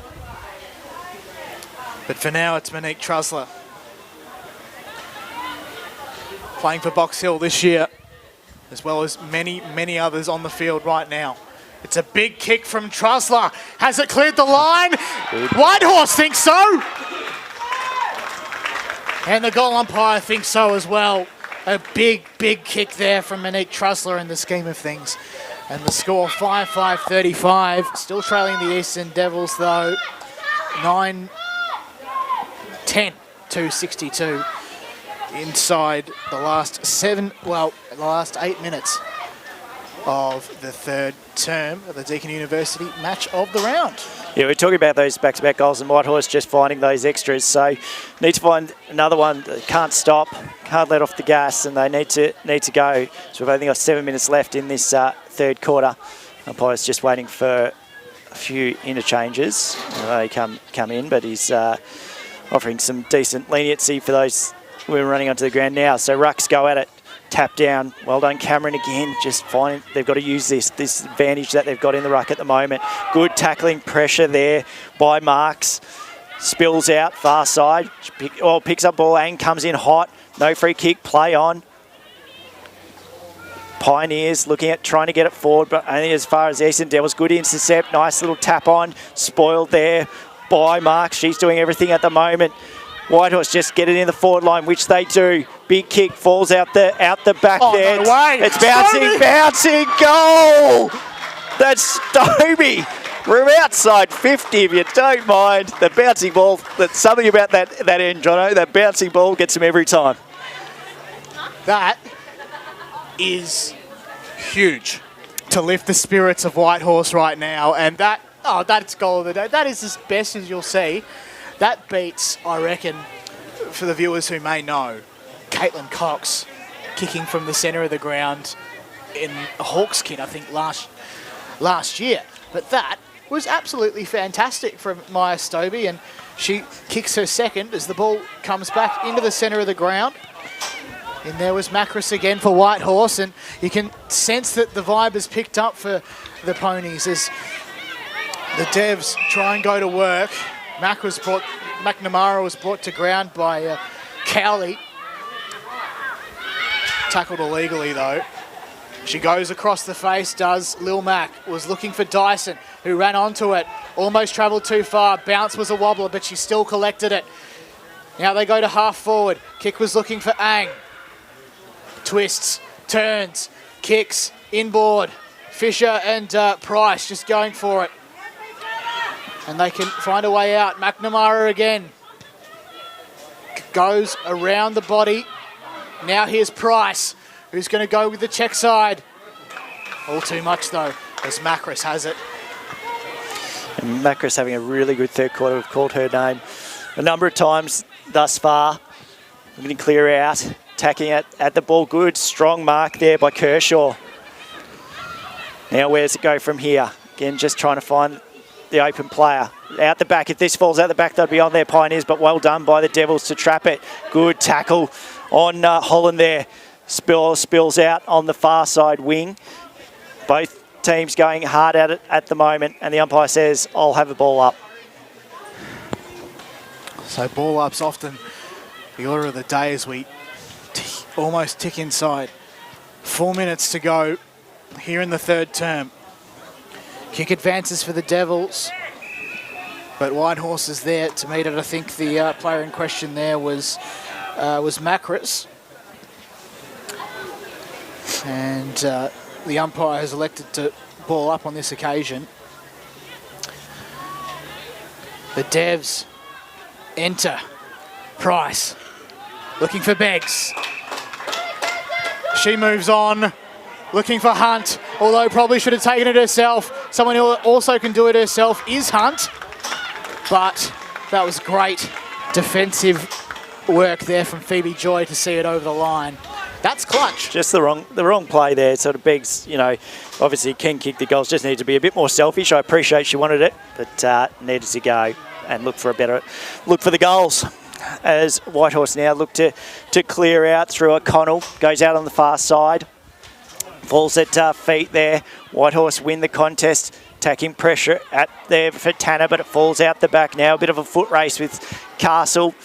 Speaker 1: But for now, it's Monique Trusler. Playing for Box Hill this year, as well as many, many others on the field right now. It's a big kick from Trusler. Has it cleared the line? Whitehorse thinks so. And the goal umpire thinks so as well. A big, big kick there from Monique Trusler in the scheme of things. And the score 5-5-35. Still trailing the Eastern Devils though. 9-10-62 inside the last 8 minutes of the third term of the Deakin University match of the round.
Speaker 3: Yeah, we're talking about those back-to-back goals and Whitehorse just finding those extras. So need to find another one that can't stop, can't let off the gas, and they need to go. So we've only got 7 minutes left in this third quarter. Umpire's just waiting for a few interchanges. They come in, but he's offering some decent leniency for those who are running onto the ground now. So rucks go at it. Tap down. Well done, Cameron again. Just fine. They've got to use this advantage that they've got in the ruck at the moment. Good tackling pressure there by Marks. Spills out far side. Picks up ball and comes in hot. No free kick. Play on. Pioneers looking at trying to get it forward, but only as far as Eastern Devils. Good intercept. Nice little tap on. Spoiled there by Marks. She's doing everything at the moment. Whitehorse just get it in the forward line, which they do. Big kick falls out the back there.
Speaker 1: No way.
Speaker 3: It's bouncing goal. That's Stobie from outside 50, if you don't mind. The bouncing ball, that's something about that end, Jono. That bouncing ball gets him every time.
Speaker 1: That is huge to lift the spirits of Whitehorse right now. And that's goal of the day. That is as best as you'll see. That beats, I reckon, for the viewers who may know, Caitlin Cox kicking from the centre of the ground in a Hawks kit, I think, last year. But that was absolutely fantastic from Maya Stobie, and she kicks her second as the ball comes back into the centre of the ground. And there was Macris again for Whitehorse, and you can sense that the vibe has picked up for the Ponies as the Devs try and go to work. McNamara was brought to ground by Cowley. Tackled illegally though. She goes across the face, does Lil Mac. Was looking for Dyson, who ran onto it. Almost travelled too far. Bounce was a wobbler, but she still collected it. Now they go to half forward. Kick was looking for Ang. Twists, turns, kicks, inboard. Fisher and Price just going for it. And they can find a way out. McNamara again. Goes around the body. Now here's Price, who's going to go with the check side. All too much though, as Macris has it.
Speaker 3: And Macris having a really good third quarter. We've called her name a number of times thus far. Looking to clear out. Tacking at the ball. Good, strong mark there by Kershaw. Now where does it go from here? Again, just trying to find the open player. Out the back. If this falls out the back, they'll be on their Pioneers, but well done by the Devils to trap it. Good tackle on Holland there. Spills out on the far side wing. Both teams going hard at it at the moment, and the umpire says, I'll have a ball up.
Speaker 1: So ball up's often the order of the day as we almost tick inside. 4 minutes to go here in the third term. Kick advances for the Devils, but Whitehorse is there to meet it. I think the player in question there was Macris. And the umpire has elected to ball up on this occasion. The Devs enter. Price looking for Beggs. She moves on, looking for Hunt, although probably should have taken it herself. Someone who also can do it herself is Hunt. But that was great defensive work there from Phoebe Joy to see it over the line. That's clutch.
Speaker 3: Just the wrong play there. Sort of Beggs, you know, obviously can kick the goals, just needs to be a bit more selfish. I appreciate she wanted it, but needed to go and look for the goals. As Whitehorse now look to clear out through O'Connell. Goes out on the far side. Falls at feet there. Whitehorse win the contest. Attacking pressure at there for Tanner, but it falls out the back now. A bit of a foot race with Castle.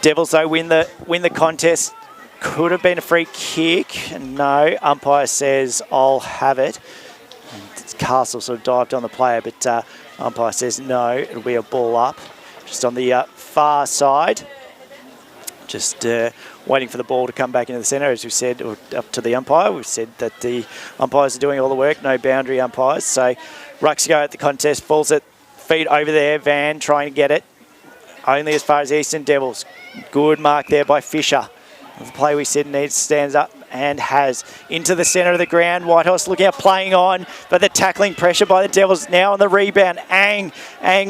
Speaker 3: Devils, though, win the contest. Could have been a free kick. No, umpire says, I'll have it. And Castle sort of dived on the player, but umpire says no, it'll be a ball up. Just on the far side. Just waiting for the ball to come back into the centre, as we said, or up to the umpire. We've said that the umpires are doing all the work, no boundary umpires. So rucks go at the contest, falls at feet over there. Van trying to get it. Only as far as Eastern Devils. Good mark there by Fisher. The play we said needs stands up and has into the centre of the ground. Whitehorse looking at playing on, but the tackling pressure by the Devils now on the rebound. Ang,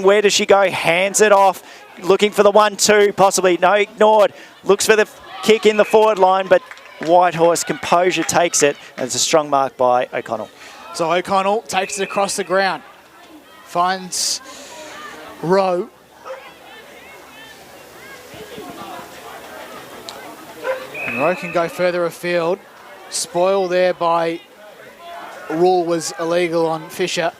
Speaker 3: where does she go? Hands it off. Looking for the 1-2, possibly. No, ignored. Looks for the kick in the forward line, but Whitehorse composure takes it. And it's a strong mark by O'Connell.
Speaker 1: So O'Connell takes it across the ground. Finds Rowe. And Rowe can go further afield. Spoil there by rule was illegal on Fisher,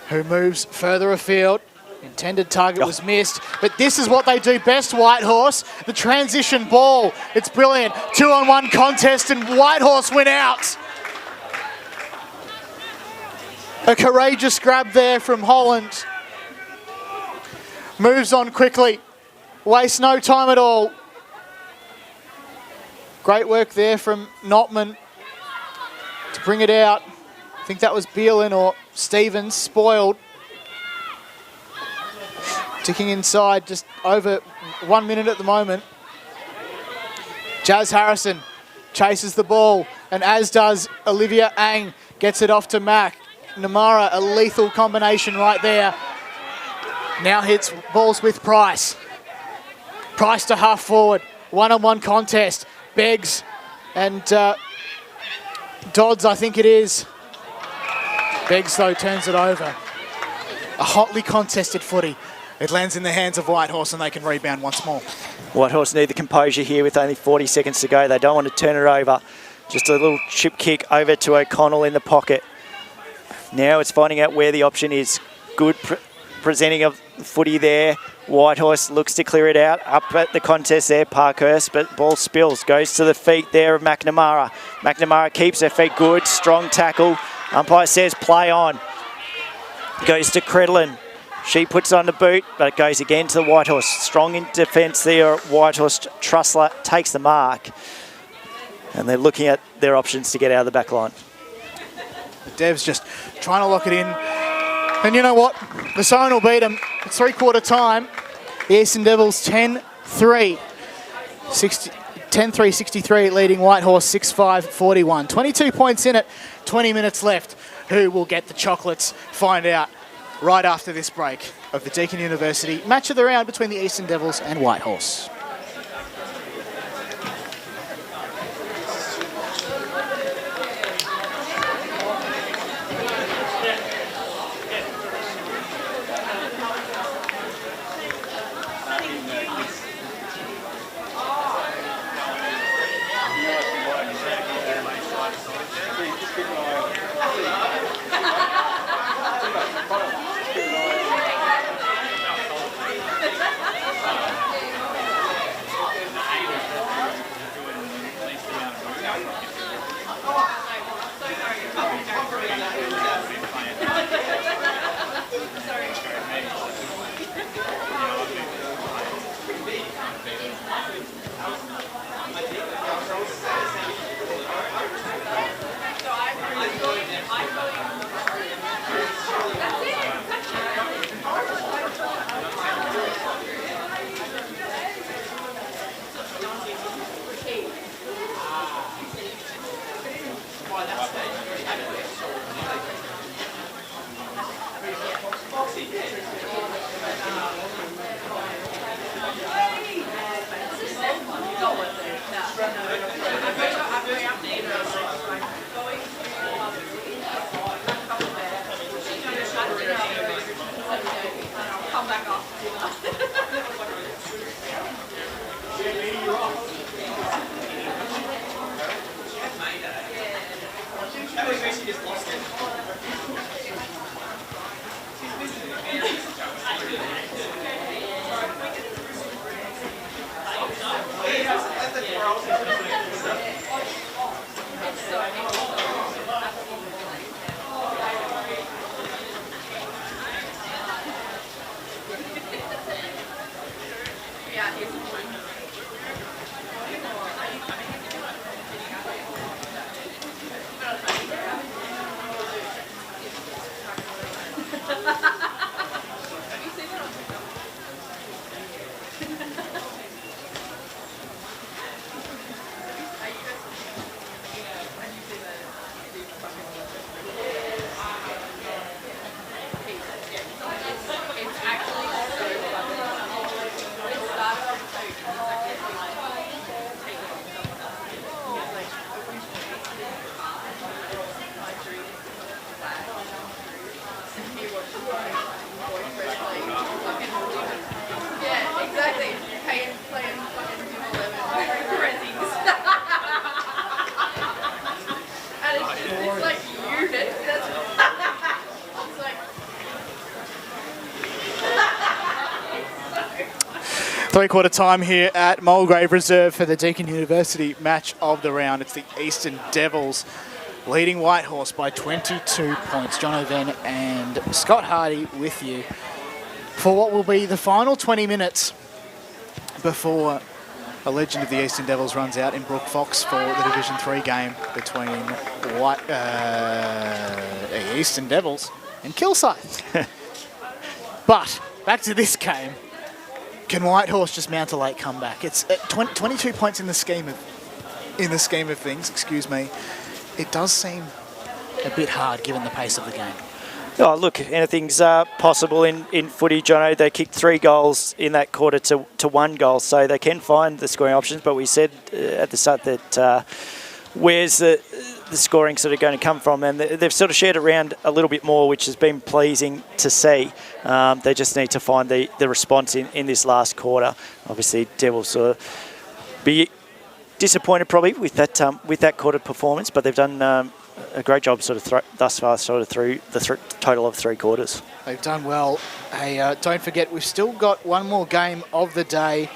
Speaker 1: who moves further afield. Intended target was missed, but this is what they do best, Whitehorse. The transition ball. It's brilliant. 2-on-1 contest and Whitehorse win out. A courageous grab there from Holland. Moves on quickly. Wastes no time at all. Great work there from Notman to bring it out. I think that was Beelan or Stevens, spoiled. Ticking inside, just over 1 minute at the moment. Jazz Harrison chases the ball, and as does Olivia Ang, gets it off to Mac. Namara, a lethal combination right there. Now hits balls with Price. Price to half forward, 1-on-1 contest. Beggs and Dodds, I think it is. Beggs, though, turns it over. A hotly contested footy. It lands in the hands of Whitehorse and they can rebound once more.
Speaker 3: Whitehorse need the composure here with only 40 seconds to go. They don't want to turn it over. Just a little chip kick over to O'Connell in the pocket. Now it's finding out where the option is. Good presenting of footy there. Whitehorse looks to clear it out. Up at the contest there, Parkhurst, but ball spills. Goes to the feet there of McNamara. McNamara keeps her feet good. Strong tackle. Umpire says play on. Goes to Credlin. She puts on the boot, but it goes again to the Whitehorse. Strong in defence there. Whitehorse Trussler takes the mark. And they're looking at their options to get out of the back line.
Speaker 1: The Devs just trying to lock it in. And you know what? The Siren will beat them. It's three-quarter time. The Eastern Devils 10-3. 10-3-63 leading Whitehorse 6-5-41. 22 points in it. 20 minutes left. Who will get the chocolates? Find out right after this break of the Deakin University match of the round between the Eastern Devils and Whitehorse. Three-quarter time here at Mulgrave Reserve for the Deakin University match of the round. It's the Eastern Devils leading Whitehorse by 22 points. John O'Ven and Scott Hardy with you for what will be the final 20 minutes before a legend of the Eastern Devils runs out in Brooke Fox for the Division 3 game between Eastern Devils and Kilsyth. But back to this game. Can Whitehorse just mount a late comeback? It's 22 points in the scheme of things. Excuse me. It does seem a bit hard given the pace of the game.
Speaker 3: Oh, look, anything's possible in footy, Jono. They kicked 3 goals in that quarter to 1 goal, so they can find the scoring options. But we said at the start that where's the scoring sort of going to come from, and they've sort of shared around a little bit more, which has been pleasing to see. They just need to find the response in this last quarter. Obviously, Devils will be disappointed probably with that quarter performance, but they've done a great job sort of thus far, sort of through the total of 3 quarters.
Speaker 1: They've done well. Hey, don't forget, we've still got one more game of the day.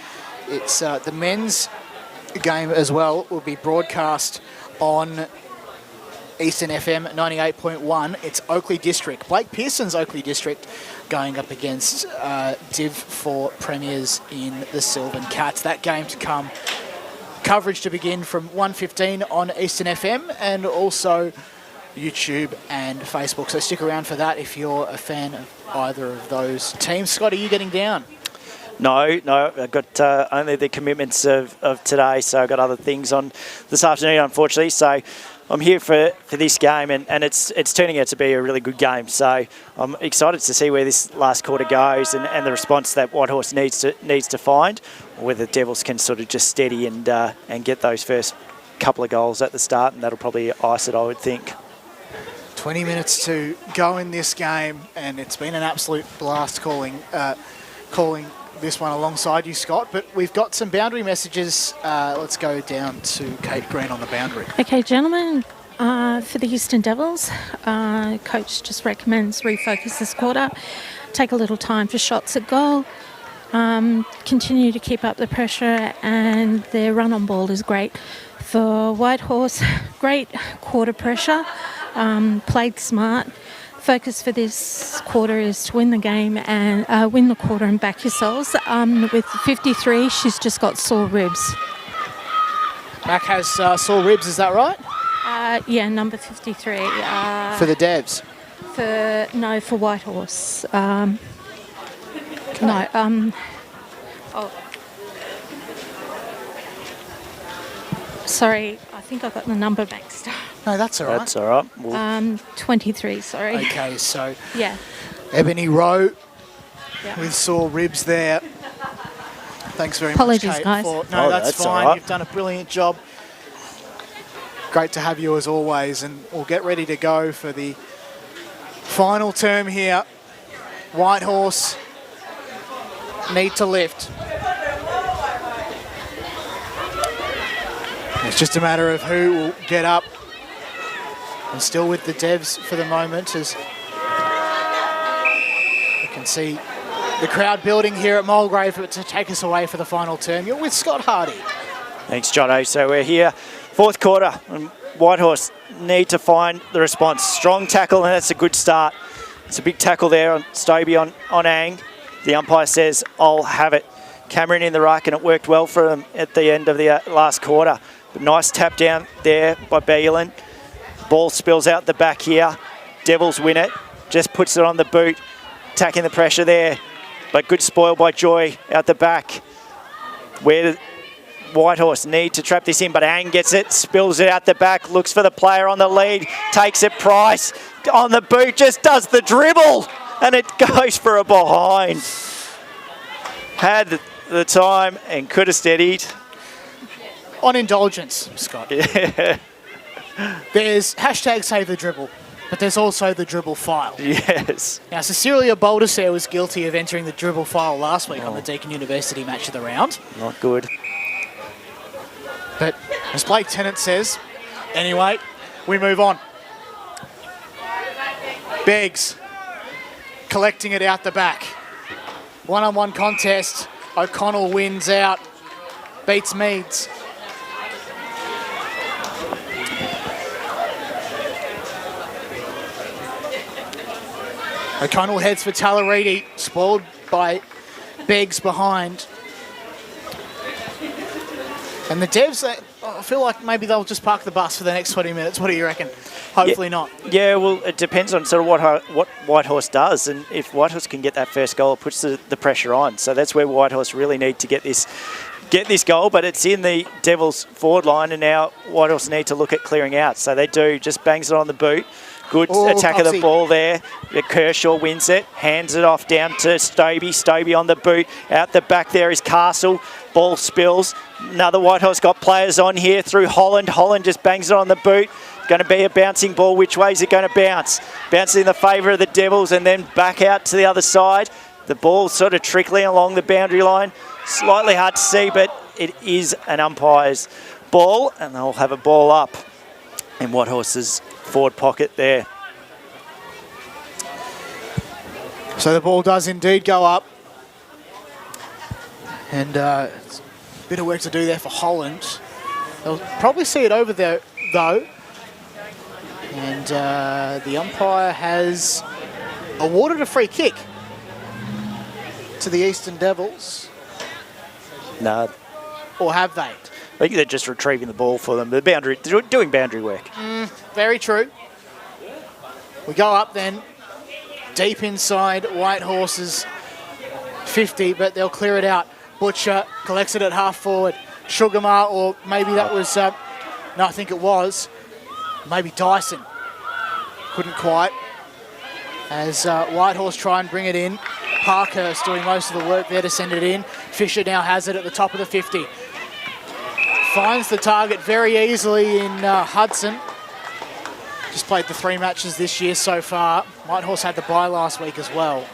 Speaker 1: It's the men's game as well. Will be broadcast on Eastern FM 98.1. It's Oakley District. Blake Pearson's Oakley District going up against Div 4 Premiers in the Sylvan Cats. That game to come. Coverage to begin from 1:15 on Eastern FM and also YouTube and Facebook. So stick around for that if you're a fan of either of those teams. Scott, are you getting down?
Speaker 3: No, I've got only the commitments of today, so I've got other things on this afternoon, unfortunately. So I'm here for this game, and it's turning out to be a really good game. So I'm excited to see where this last quarter goes and the response that Whitehorse needs to find, or whether the Devils can sort of just steady and get those first couple of goals at the start, and that'll probably ice it, I would think.
Speaker 1: 20 minutes to go in this game, and it's been an absolute blast calling this one alongside you, Scott. But we've got some boundary messages. Let's go down to Kate Green on the boundary.
Speaker 4: Okay, gentlemen, for the Eastern Devils, coach just recommends refocus this quarter, take a little time for shots at goal, continue to keep up the pressure, and their run on ball is great. For Whitehorse, great quarter pressure, played smart. Focus for this quarter is to win the game and win the quarter and back yourselves. With 53, she's just got sore ribs.
Speaker 1: Mac has sore ribs, is that right?
Speaker 4: Yeah, number 53.
Speaker 1: For the Devs?
Speaker 4: For Whitehorse. Sorry, I think I got the number mixed up.
Speaker 1: No, that's all right.
Speaker 3: That's all right.
Speaker 4: 23, sorry.
Speaker 1: Okay, so
Speaker 4: Yeah.
Speaker 1: Ebony Rowe
Speaker 4: Yeah.
Speaker 1: with sore ribs there. Thanks very
Speaker 4: Apologies,
Speaker 1: much, Kate.
Speaker 4: guys.
Speaker 1: No,
Speaker 3: Oh,
Speaker 1: that's
Speaker 3: that's all
Speaker 1: fine.
Speaker 3: right.
Speaker 1: You've done a brilliant job. Great to have you as always, and we'll get ready to go for the final term here. Whitehorse need to lift. It's just a matter of who will get up. And still with the Devs for the moment, as you can see the crowd building here at Mulgrave to take us away for the final term. You're with Scott Hardy.
Speaker 3: Thanks, Jono. So we're here, fourth quarter, and Whitehorse need to find the response. Strong tackle, and that's a good start. It's a big tackle there on Stobie on Ang. The umpire says, I'll have it. Cameron in the ruck, and it worked well for them at the end of the last quarter. But nice tap down there by Beelin. Ball spills out the back here. Devils win it. Just puts it on the boot. Attacking the pressure there. But good spoil by Joy out the back. Where Whitehorse need to trap this in, but Ang gets it, spills it out the back, looks for the player on the lead, takes it, Price on the boot, just does the dribble, and it goes for a behind. Had the time and could have steadied.
Speaker 1: On indulgence, Scott.
Speaker 3: Yeah.
Speaker 1: There's hashtag save the dribble, but there's also the dribble file.
Speaker 3: Yes.
Speaker 1: Now, Cecilia Baldassare was guilty of entering the dribble file last week on the Deakin University Match of the Round.
Speaker 3: Not good.
Speaker 1: But as Blake Tennant says, anyway, we move on. Beggs collecting it out the back. One-on-one contest. O'Connell wins out. Beats Meads. O'Connell heads for Tallaridi, spoiled by Beggs behind. And the Devs, I feel like maybe they'll just park the bus for the next 20 minutes. What do you reckon? Hopefully not.
Speaker 3: Yeah, well, it depends on sort of what Whitehorse does. And if Whitehorse can get that first goal, it puts the pressure on. So that's where Whitehorse really need to get this goal. But it's in the Devils' forward line, and now Whitehorse need to look at clearing out. So they do, just bangs it on the boot. Good attack of the ball there. Kershaw wins it, hands it off down to Stobie. Stobie on the boot. Out the back there is Castle. Ball spills. Another Whitehorse got players on here through Holland. Holland just bangs it on the boot. Going to be a bouncing ball. Which way is it going to bounce? Bounces in the favour of the Devils and then back out to the other side. The ball sort of trickling along the boundary line. Slightly hard to see, but it is an umpire's ball, and they'll have a ball up in Whitehorse's forward pocket there.
Speaker 1: So the ball does indeed go up. And it's a bit of work to do there for Holland. They'll probably see it over there, though. And the umpire has awarded a free kick to the Eastern Devils.
Speaker 3: No.
Speaker 1: Or have they?
Speaker 3: I think they're just retrieving the ball for them. They're doing boundary work.
Speaker 1: Very true. We go up then, deep inside Whitehorse's 50, but they'll clear it out. Butcher collects it at half forward. Sugarmar, or maybe that was, no, I think it was, maybe Dyson. Couldn't quite. As Whitehorse try and bring it in. Parkhurst doing most of the work there to send it in. Fisher now has it at the top of the 50. Finds the target very easily in Hudson. Just played the 3 matches this year so far. Whitehorse had the bye last week as well.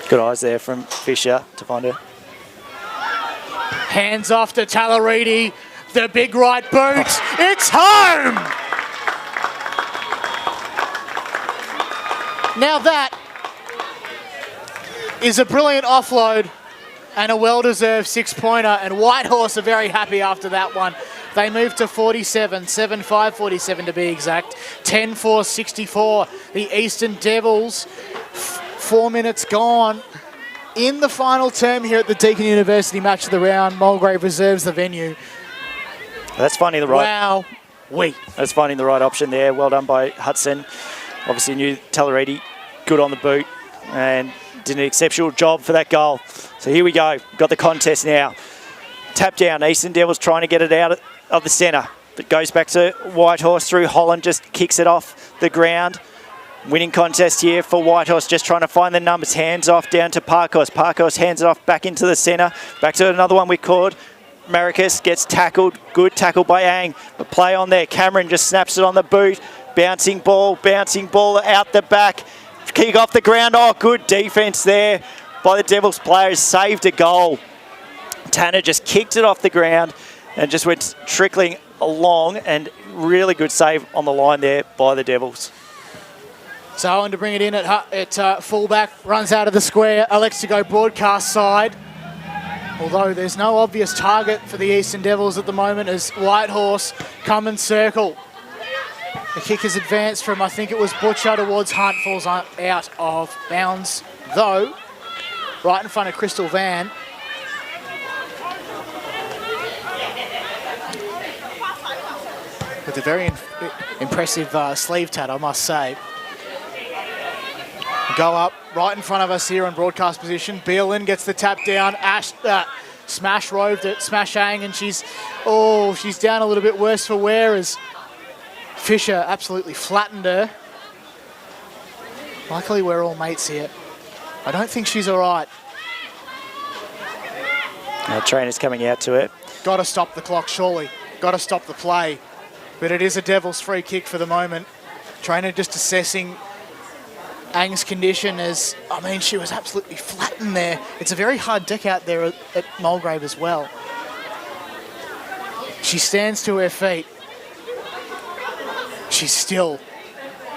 Speaker 3: Good eyes there from Fisher to find her.
Speaker 1: Hands off to Tallaridi. The big right boot. It's home! Now that is a brilliant offload and a well-deserved 6-pointer, and Whitehorse are very happy after that one. They move to 47, 7-5, 47 to be exact. 10-4, 64. The Eastern Devils, 4 minutes gone. In the final term here at the Deakin University Match of the Round, Mulgrave reserves the venue.
Speaker 3: That's finding the right.
Speaker 1: Wow.
Speaker 3: That's finding the right option there. Well done by Hudson. Obviously knew Tallaridi good on the boot and did an exceptional job for that goal. So here we go. Got the contest now. Tap down. Eastern Devils trying to get it out of the centre. It goes back to Whitehorse through Holland. Just kicks it off the ground. Winning contest here for Whitehorse. Just trying to find the numbers. Hands off down to Parkhurst. Parkhurst hands it off back into the centre. Back to another one we caught. Maricus gets tackled. Good tackle by Ang. But play on there. Cameron just snaps it on the boot. Bouncing ball out the back. Kick off the ground. Oh, good defence there by the Devils players, saved a goal. Tanner just kicked it off the ground and just went trickling along, and really good save on the line there by the Devils.
Speaker 1: So Owen to bring it in at fullback, runs out of the square, elects to go broadcast side. Although there's no obvious target for the Eastern Devils at the moment as Whitehorse come and circle. The kick is advanced from, I think it was Butcher towards Hunt, falls out of bounds, though, right in front of Crystal Van. With a very impressive sleeve tat, I must say. Go up right in front of us here on broadcast position. Beelin gets the tap down. Ash smash roved at Smashang, and she's down a little bit worse for wear as Fisher absolutely flattened her. Luckily, we're all mates here. I don't think she's all right.
Speaker 3: Trainer's coming out to it.
Speaker 1: Got to stop the clock, surely. Got to stop the play. But it is a Devils free kick for the moment. Trainer just assessing Ang's condition as, I mean, she was absolutely flattened there. It's a very hard deck out there at Mulgrave as well. She stands to her feet. She's still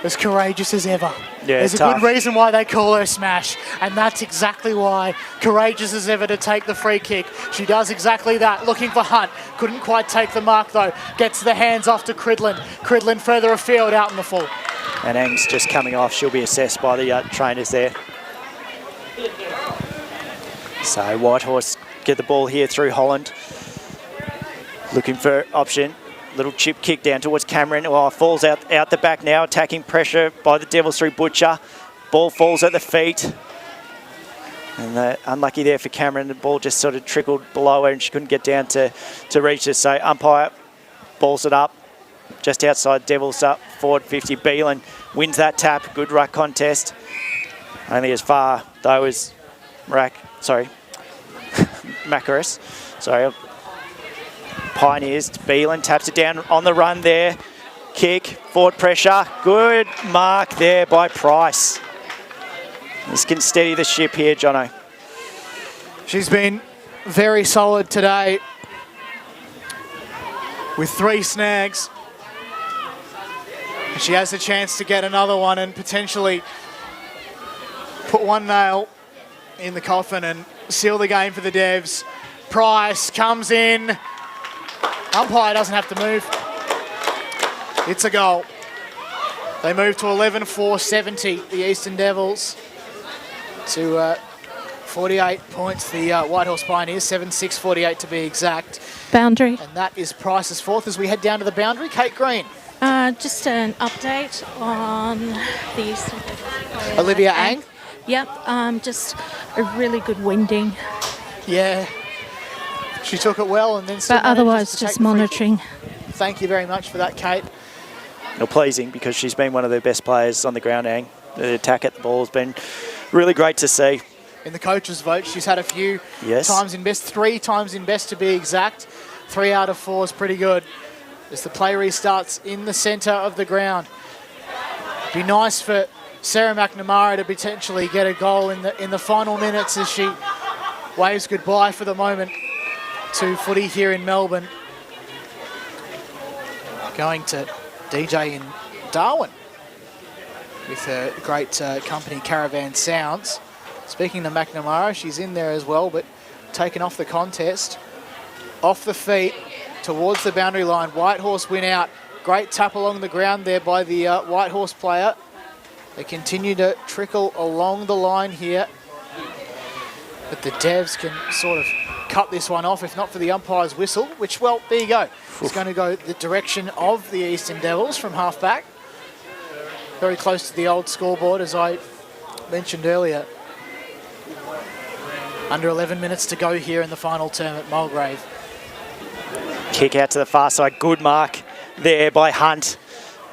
Speaker 1: as courageous as ever.
Speaker 3: Yeah,
Speaker 1: there's a
Speaker 3: tough.
Speaker 1: good reason why they call her Smash, and that's exactly why. Courageous as ever to take the free kick. She does exactly that, looking for Hunt. Couldn't quite take the mark though. Gets the hands off to Cridlin. Cridlin further afield out in the full.
Speaker 3: And Ang's just coming off. She'll be assessed by the trainers there. So Whitehorse get the ball here through Holland. Looking for option. Little chip kick down towards Cameron. Oh, falls out the back now. Attacking pressure by the Devils through Butcher. Ball falls at the feet. And unlucky there for Cameron. The ball just sort of trickled below her and she couldn't get down to reach it. So umpire balls it up. Just outside Devils up. Forward 50. Beelan wins that tap. Good ruck contest. Only as far though as Macaris. Sorry. Pioneers. Beelan taps it down on the run there. Kick. Forward pressure. Good mark there by Price. This can steady the ship here, Jono.
Speaker 1: She's been very solid today with 3 snags. And she has a chance to get another one and potentially put one nail in the coffin and seal the game for the Devs. Price comes in. Umpire doesn't have to move. It's a goal. They move to 11-4-70, the Eastern Devils, to 48 points, the Whitehorse Pioneers, 7-6-48 to be exact.
Speaker 4: Boundary.
Speaker 1: And that is Price's fourth as we head down to the boundary. Kate Green.
Speaker 4: Just an update on the Eastern Devils.
Speaker 1: Olivia Ang.
Speaker 4: Yep, just a really good winding.
Speaker 1: Yeah. She took it well and then still
Speaker 4: But
Speaker 1: managed
Speaker 4: otherwise,
Speaker 1: to
Speaker 4: just
Speaker 1: take the free
Speaker 4: monitoring.
Speaker 1: kick. Thank you very much for that, Kate.
Speaker 3: Well, pleasing because she's been one of the best players on the ground, Ang. The attack at the ball has been really great to see.
Speaker 1: In the coaches' vote, she's had a few
Speaker 3: Yes.
Speaker 1: times in best, 3 times in best to be exact. 3 out of 4 is pretty good. As the play restarts in the centre of the ground. Be nice for Sarah McNamara to potentially get a goal in the final minutes as she waves goodbye for the moment to footy here in Melbourne. Going to DJ in Darwin with her great company Caravan Sounds. Speaking to McNamara, she's in there as well, but taken off the contest. Off the feet towards the boundary line. Whitehorse win out. Great tap along the ground there by the Whitehorse player. They continue to trickle along the line here. But the Devs can sort of cut this one off, if not for the umpire's whistle, which, well, there you go. It's going to go the direction of the Eastern Devils from half-back. Very close to the old scoreboard, as I mentioned earlier. Under 11 minutes to go here in the final term at Mulgrave.
Speaker 3: Kick out to the far side. Good mark there by Hunt.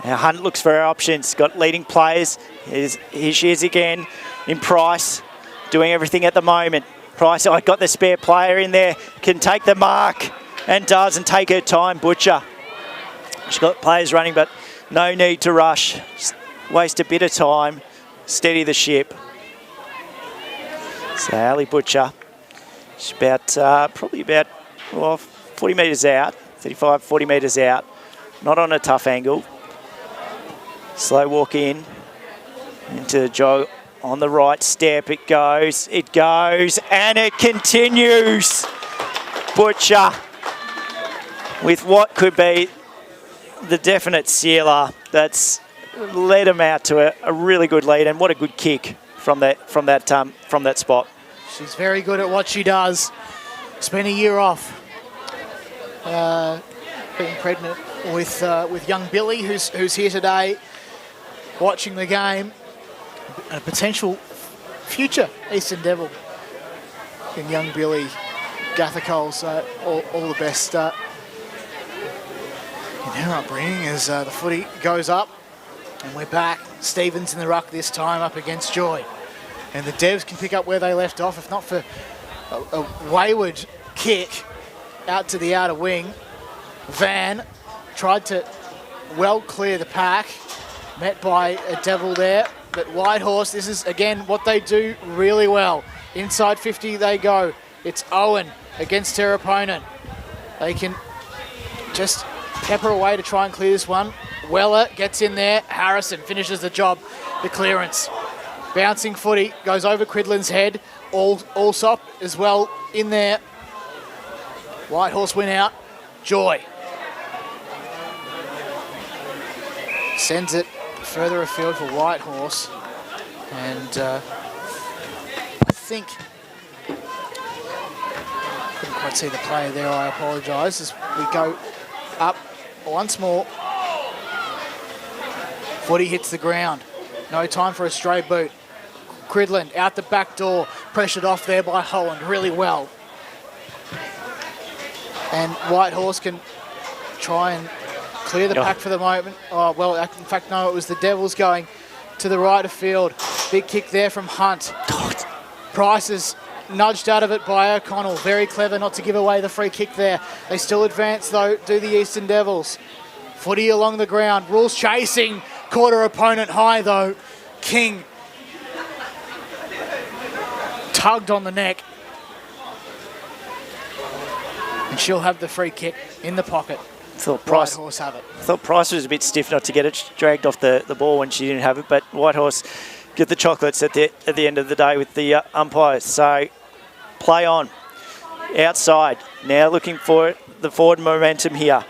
Speaker 3: Now Hunt looks for her options. Got leading players. Here she is again in Price. Doing everything at the moment. Price, I got the spare player in there. Can take the mark and does and take her time. Butcher. She's got players running, but no need to rush. Just waste a bit of time. Steady the ship. So Ali Butcher, she's probably about 40 metres out, 35, 40 metres out. Not on a tough angle. Slow walk in into the jog on the right step. It goes, and it continues. Butcher with what could be the definite sealer. That's led him out to a really good lead, and what a good kick from that spot.
Speaker 1: She's very good at what she does. Spent a year off, being pregnant with young Billy, who's here today, watching the game. A potential future Eastern Devil in young Billy Gathercole. So all the best in her upbringing as the footy goes up. And we're back. Stevens in the ruck this time up against Joy. And the Devs can pick up where they left off, if not for a wayward kick out to the outer wing. Van tried to well clear the pack, met by a Devil there. But Whitehorse, this is, again, what they do really well. Inside 50 they go. It's Owen against her opponent. They can just pepper away to try and clear this one. Weller gets in there. Harrison finishes the job. The clearance. Bouncing footy goes over Cridland's head. Allsop as well in there. Whitehorse win out. Joy sends it further afield for Whitehorse. And I think... couldn't quite see the player there, I apologise. As we go up once more. Footy hits the ground. No time for a stray boot. Cridland out the back door. Pressured off there by Holland really well. And Whitehorse can try and clear the pack for the moment. Oh, well, in fact, no, it was the Devils going to the right of field. Big kick there from Hunt. Price is nudged out of it by O'Connell. Very clever not to give away the free kick there. They still advance, though, do the Eastern Devils. Footy along the ground. Rules chasing. Caught her opponent high, though. King tugged on the neck. And she'll have the free kick in the pocket. Whitehorse have it.
Speaker 3: I thought Price was a bit stiff not to get it dragged off the ball when she didn't have it, but Whitehorse get the chocolates at the end of the day with the umpires. So play on. Outside. Now looking for the forward momentum here.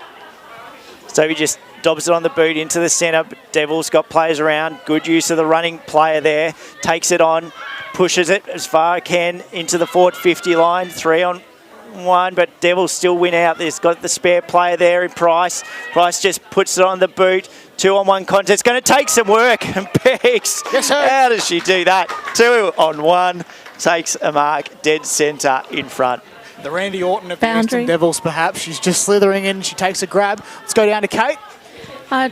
Speaker 3: So he just dobs it on the boot into the centre. Devils got players around. Good use of the running player there. Takes it on. Pushes it as far as can into the forward 50 line. 3-on-1, but Devils still win out. There's got the spare player there in Price. Price just puts it on the boot. 2-on-1 contest. Going to take some work. And Beggs,
Speaker 1: yes, sir.
Speaker 3: How does she do that? 2-on-1. Takes a mark. Dead centre in front.
Speaker 1: The Randy Orton of the Eastern Devils, perhaps. She's just slithering in. She takes a grab. Let's go down to Kate.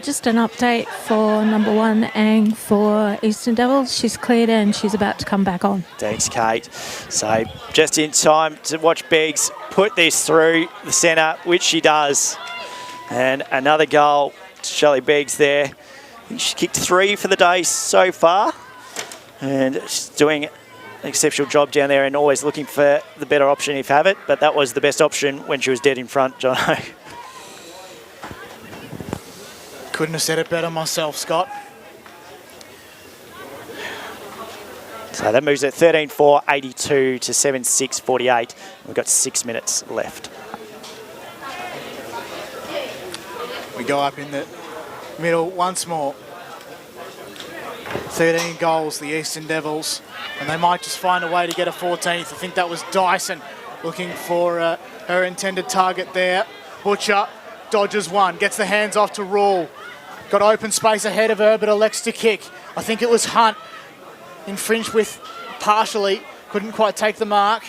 Speaker 4: Just an update for number 1 Ang for Eastern Devils. She's cleared and she's about to come back on.
Speaker 3: Thanks, Kate. So just in time to watch Beggs put this through the centre, which she does. And another goal to Shelley Beggs there. I think she kicked 3 for the day so far. And she's doing an exceptional job down there and always looking for the better option if have it. But that was the best option when she was dead in front, John.
Speaker 1: Couldn't have said it better myself, Scott.
Speaker 3: So that moves at 13-4, 82 to 7-6, 48. We've got 6 minutes left.
Speaker 1: We go up in the middle once more. 13 goals, the Eastern Devils. And they might just find a way to get a 14th. I think that was Dyson looking for her intended target there. Butcher dodges one, gets the hands off to Rule. Got open space ahead of her, but elects to kick. I think it was Hunt. Infringed with partially. Couldn't quite take the mark.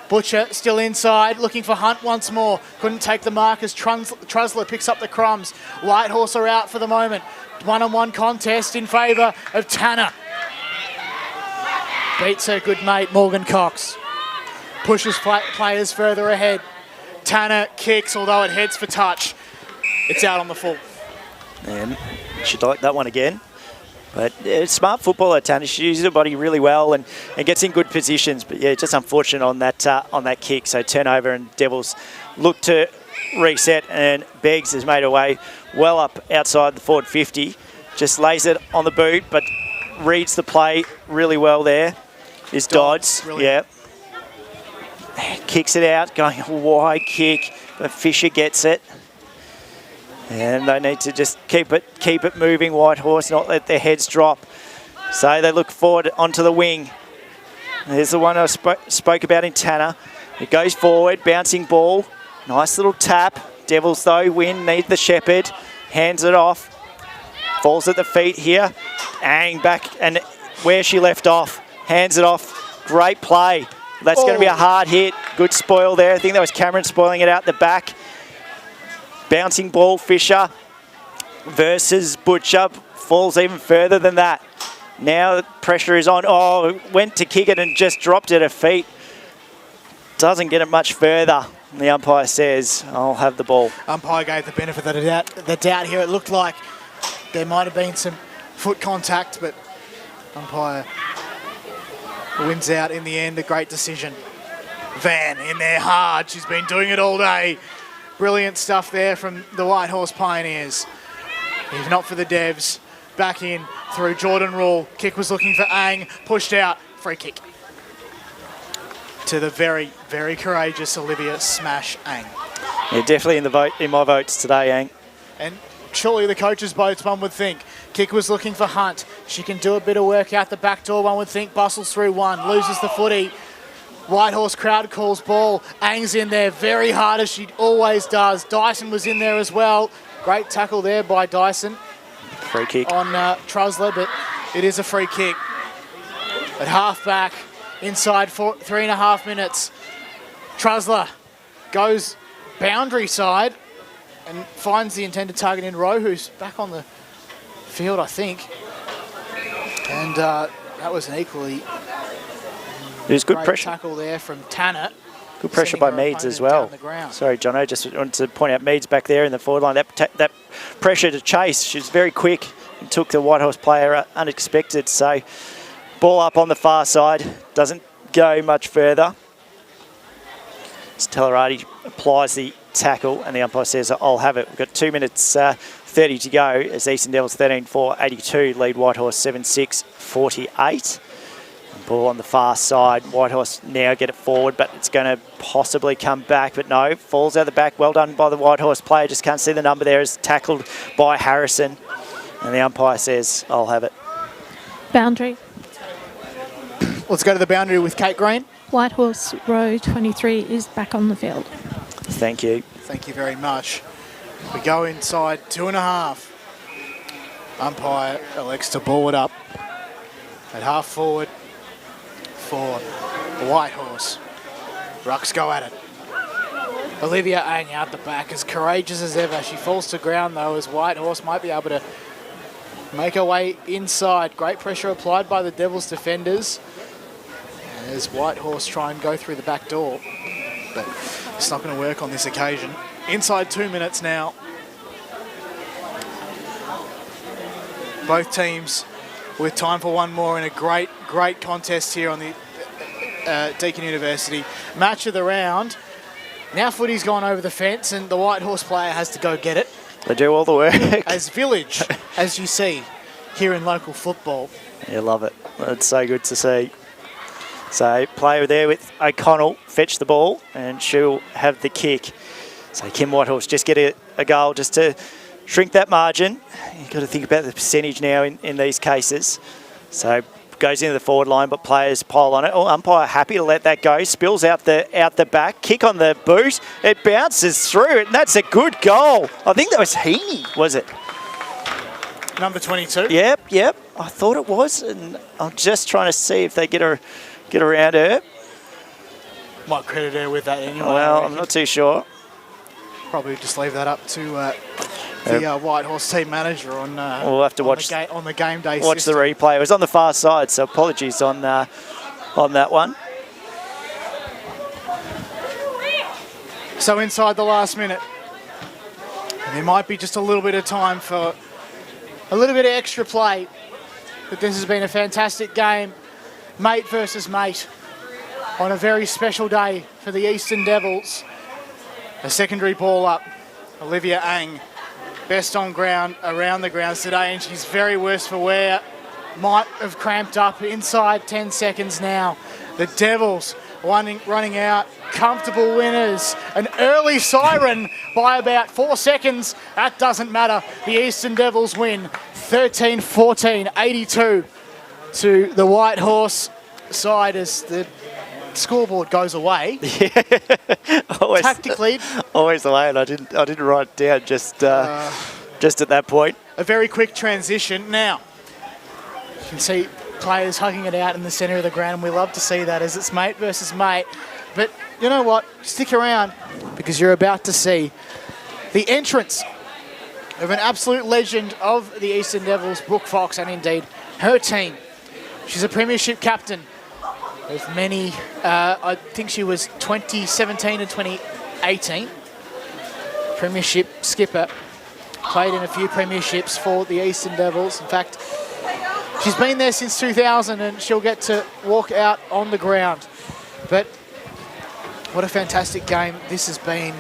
Speaker 1: Butcher still inside, looking for Hunt once more. Couldn't take the mark as Trusler picks up the crumbs. Whitehorse are out for the moment. 1-on-1 contest in favour of Tanner. Beats her good mate, Morgan Cox. Pushes players further ahead. Tanner kicks, although it heads for touch. It's out on the full.
Speaker 3: And she'd like that one again. But smart footballer, Tanner. She uses her body really well and gets in good positions. But yeah, just unfortunate on that kick. So turnover, and Devils look to reset, and Beggs has made her way well up outside the forward 50. Just lays it on the boot, but reads the play really well there. Is Dodds. Yeah. Kicks it out, going a wide kick, but Fisher gets it. And they need to just keep it moving, Whitehorse, not let their heads drop. So they look forward onto the wing. There's the one I spoke about in Tanner. It goes forward, bouncing ball. Nice little tap. Devils, though, win, need the shepherd. Hands it off. Falls at the feet here. Ang back, and where she left off. Hands it off. Great play. That's going to be a hard hit. Good spoil there. I think that was Cameron spoiling it out the back. Bouncing ball, Fisher versus Butcher. Falls even further than that. Now the pressure is on. Oh, went to kick it and just dropped at her feet. Doesn't get it much further. The umpire says, I'll have the ball.
Speaker 1: Umpire gave the benefit of the doubt here. It looked like there might have been some foot contact, but umpire wins out in the end. A great decision. Van in there hard. She's been doing it all day. Brilliant stuff there from the Whitehorse Pioneers. If not for the Devs, back in through Jordan Rule. Kick was looking for Ang, pushed out, free kick. To the very, very courageous Olivia Smash Ang.
Speaker 3: Yeah, definitely in my votes today, Ang.
Speaker 1: And surely the coach's votes, one would think. Kick was looking for Hunt. She can do a bit of work out the back door, one would think. Bustles through one, loses the footy. Whitehorse crowd calls ball. Ang's in there very hard, as she always does. Dyson was in there as well. Great tackle there by Dyson.
Speaker 3: Free kick.
Speaker 1: On Trusler, but it is a free kick. At half back, inside 3.5 minutes. Trusler goes boundary side and finds the intended target in Rowe, who's back on the field, I think. And that was an equally
Speaker 3: There's good pressure.
Speaker 1: Tackle there from Tanner.
Speaker 3: Good pressure by Meads as well. Sorry, Jono, just wanted to point out Meads back there in the forward line. That pressure to chase, she's very quick and took the Whitehorse player unexpected. So ball up on the far side, doesn't go much further. As Tellerati applies the tackle and the umpire says, I'll have it. We've got 2 minutes 30 to go as Eastern Devils 13-4-82 lead Whitehorse 7-6-48. Ball on the far side. Whitehorse now get it forward, but it's going to possibly come back. But no, falls out the back. Well done by the Whitehorse player. Just can't see the number there. Is tackled by Harrison. And the umpire says, I'll have it.
Speaker 4: Boundary.
Speaker 1: Let's go to the boundary with Kate Green.
Speaker 4: Whitehorse row 23 is back on the field.
Speaker 3: Thank you.
Speaker 1: Thank you very much. We go inside 2.5. Umpire elects to ball it up at half forward for the Whitehorse. Rucks go at it. Olivia Ang out the back, as courageous as ever. She falls to ground though, as Whitehorse might be able to make her way inside. Great pressure applied by the Devils defenders as Whitehorse try and go through the back door, but it's not going to work on this occasion. Inside 2 minutes now. Both teams with time for one more in a great contest here on the Deakin University match of the round. Now footy's gone over the fence and the Whitehorse player has to go get it.
Speaker 3: They do all the work.
Speaker 1: As village, as you see here in local football.
Speaker 3: Yeah, love it. It's so good to see. So player there with O'Connell, fetch the ball and she'll have the kick. So Kim Whitehorse just get a goal just to shrink that margin. You've got to think about the percentage now in these cases. So goes into the forward line, but players pile on it. Oh, umpire happy to let that go. Spills out the back. Kick on the boot. It bounces through it, and that's a good goal. I think that was Heaney, was it?
Speaker 1: Number 22.
Speaker 3: Yep. I thought it was, and I'm just trying to see if they get around her.
Speaker 1: Might credit her with that anyway.
Speaker 3: Well, I'm not too sure.
Speaker 1: Probably just leave that up to the Whitehorse team manager on.
Speaker 3: We'll have to watch
Speaker 1: on the game day.
Speaker 3: Watch
Speaker 1: system.
Speaker 3: the replay. It was on the far side, so apologies on that one.
Speaker 1: So inside the last minute, there might be just a little bit of time for a little bit of extra play. but this has been a fantastic game. Mate versus mate on a very special day for the Eastern Devils. A secondary ball up. Olivia Ang, best on ground, around the grounds today, and she's very worse for wear. Might have cramped up inside 10 seconds now. The Devils running out, comfortable winners. An early siren by about 4 seconds. That doesn't matter. The Eastern Devils win 13-14, 82 to the Whitehorse side as the scoreboard goes away.
Speaker 3: Always,
Speaker 1: tactically.
Speaker 3: Always the way, and I didn't write it down just at that point.
Speaker 1: A very quick transition. Now, you can see players hugging it out in the centre of the ground, and we love to see that as it's mate versus mate. But you know what? Stick around because you're about to see the entrance of an absolute legend of the Eastern Devils, Brooke Fox, and indeed her team. She's a premiership captain of many, I think she was 2017 and 2018. Premiership skipper, played in a few premierships for the Eastern Devils. In fact, she's been there since 2000 and she'll get to walk out on the ground. But what a fantastic game this has been,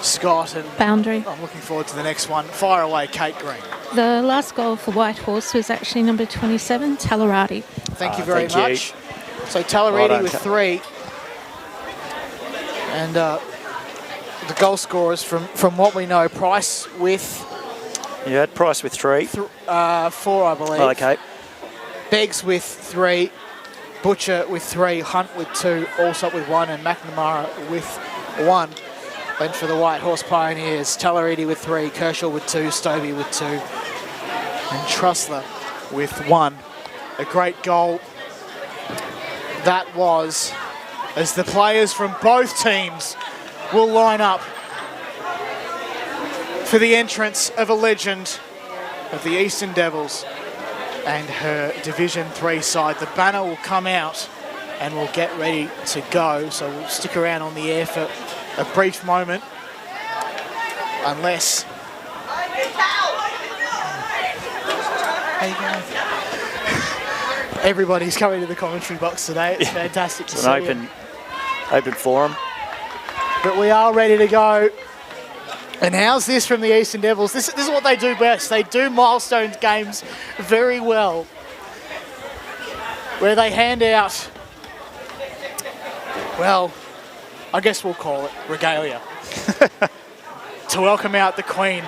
Speaker 1: Scott. And
Speaker 4: Boundary.
Speaker 1: I'm looking forward to the next one. Fire away, Kate Green.
Speaker 4: The last goal for Whitehorse was actually number 27, Talarati.
Speaker 1: Thank you very
Speaker 3: thank
Speaker 1: much.
Speaker 3: you.
Speaker 1: So Talariti
Speaker 3: Well done,
Speaker 1: with 3. And the goal scorers from what we know, Price with...
Speaker 3: You had Price with 3.
Speaker 1: 4, I believe.
Speaker 3: Oh, okay.
Speaker 1: Beggs with 3. Butcher with 3. Hunt with 2. Allsop with 1. And McNamara with 1. Then for the Whitehorse Pioneers, Talariti with 3. Kershaw with 2. Stovey with 2. And Trussler with 1. A great goal that was, as the players from both teams will line up for the entrance of a legend of the Eastern Devils and her Division 3 side. The banner will come out and we'll get ready to go. So we'll stick around on the air for a brief moment. Unless... How you going? Everybody's coming to the commentary box today. It's fantastic to see.
Speaker 3: It's an open forum.
Speaker 1: But we are ready to go. And how's this from the Eastern Devils? This is what they do best. They do milestone games very well, where they hand out, well, I guess we'll call it regalia, to welcome out the queen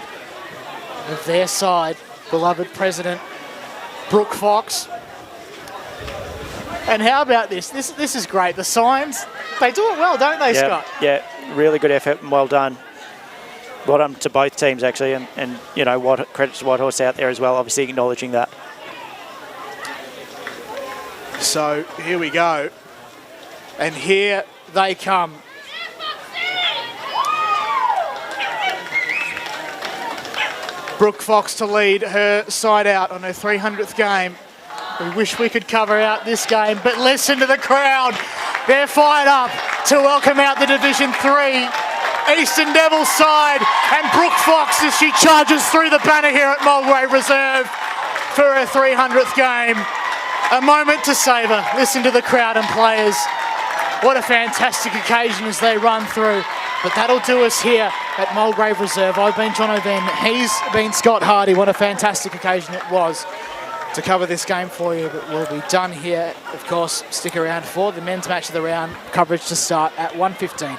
Speaker 1: of their side, beloved president, Brooke Fox. And how about this? This is great. The signs, they do it well, don't they, Scott?
Speaker 3: Yeah, really good effort and well done. Well done to both teams, actually, and you know, credit to Whitehorse out there as well, obviously acknowledging that.
Speaker 1: So here we go. And here they come. Brooke Fox to lead her side out on her 300th game. We wish we could cover out this game, but listen to the crowd. They're fired up to welcome out the Division 3 Eastern Devils side, and Brooke Fox as she charges through the banner here at Mulgrave Reserve for her 300th game. A moment to savour. Listen to the crowd and players. What a fantastic occasion as they run through. But that'll do us here at Mulgrave Reserve. I've been John O'Ben. He's been Scott Hardy. What a fantastic occasion it was to cover this game for you. But we'll be done here. Of course, stick around for the men's match of the round. Coverage to start at 1:15.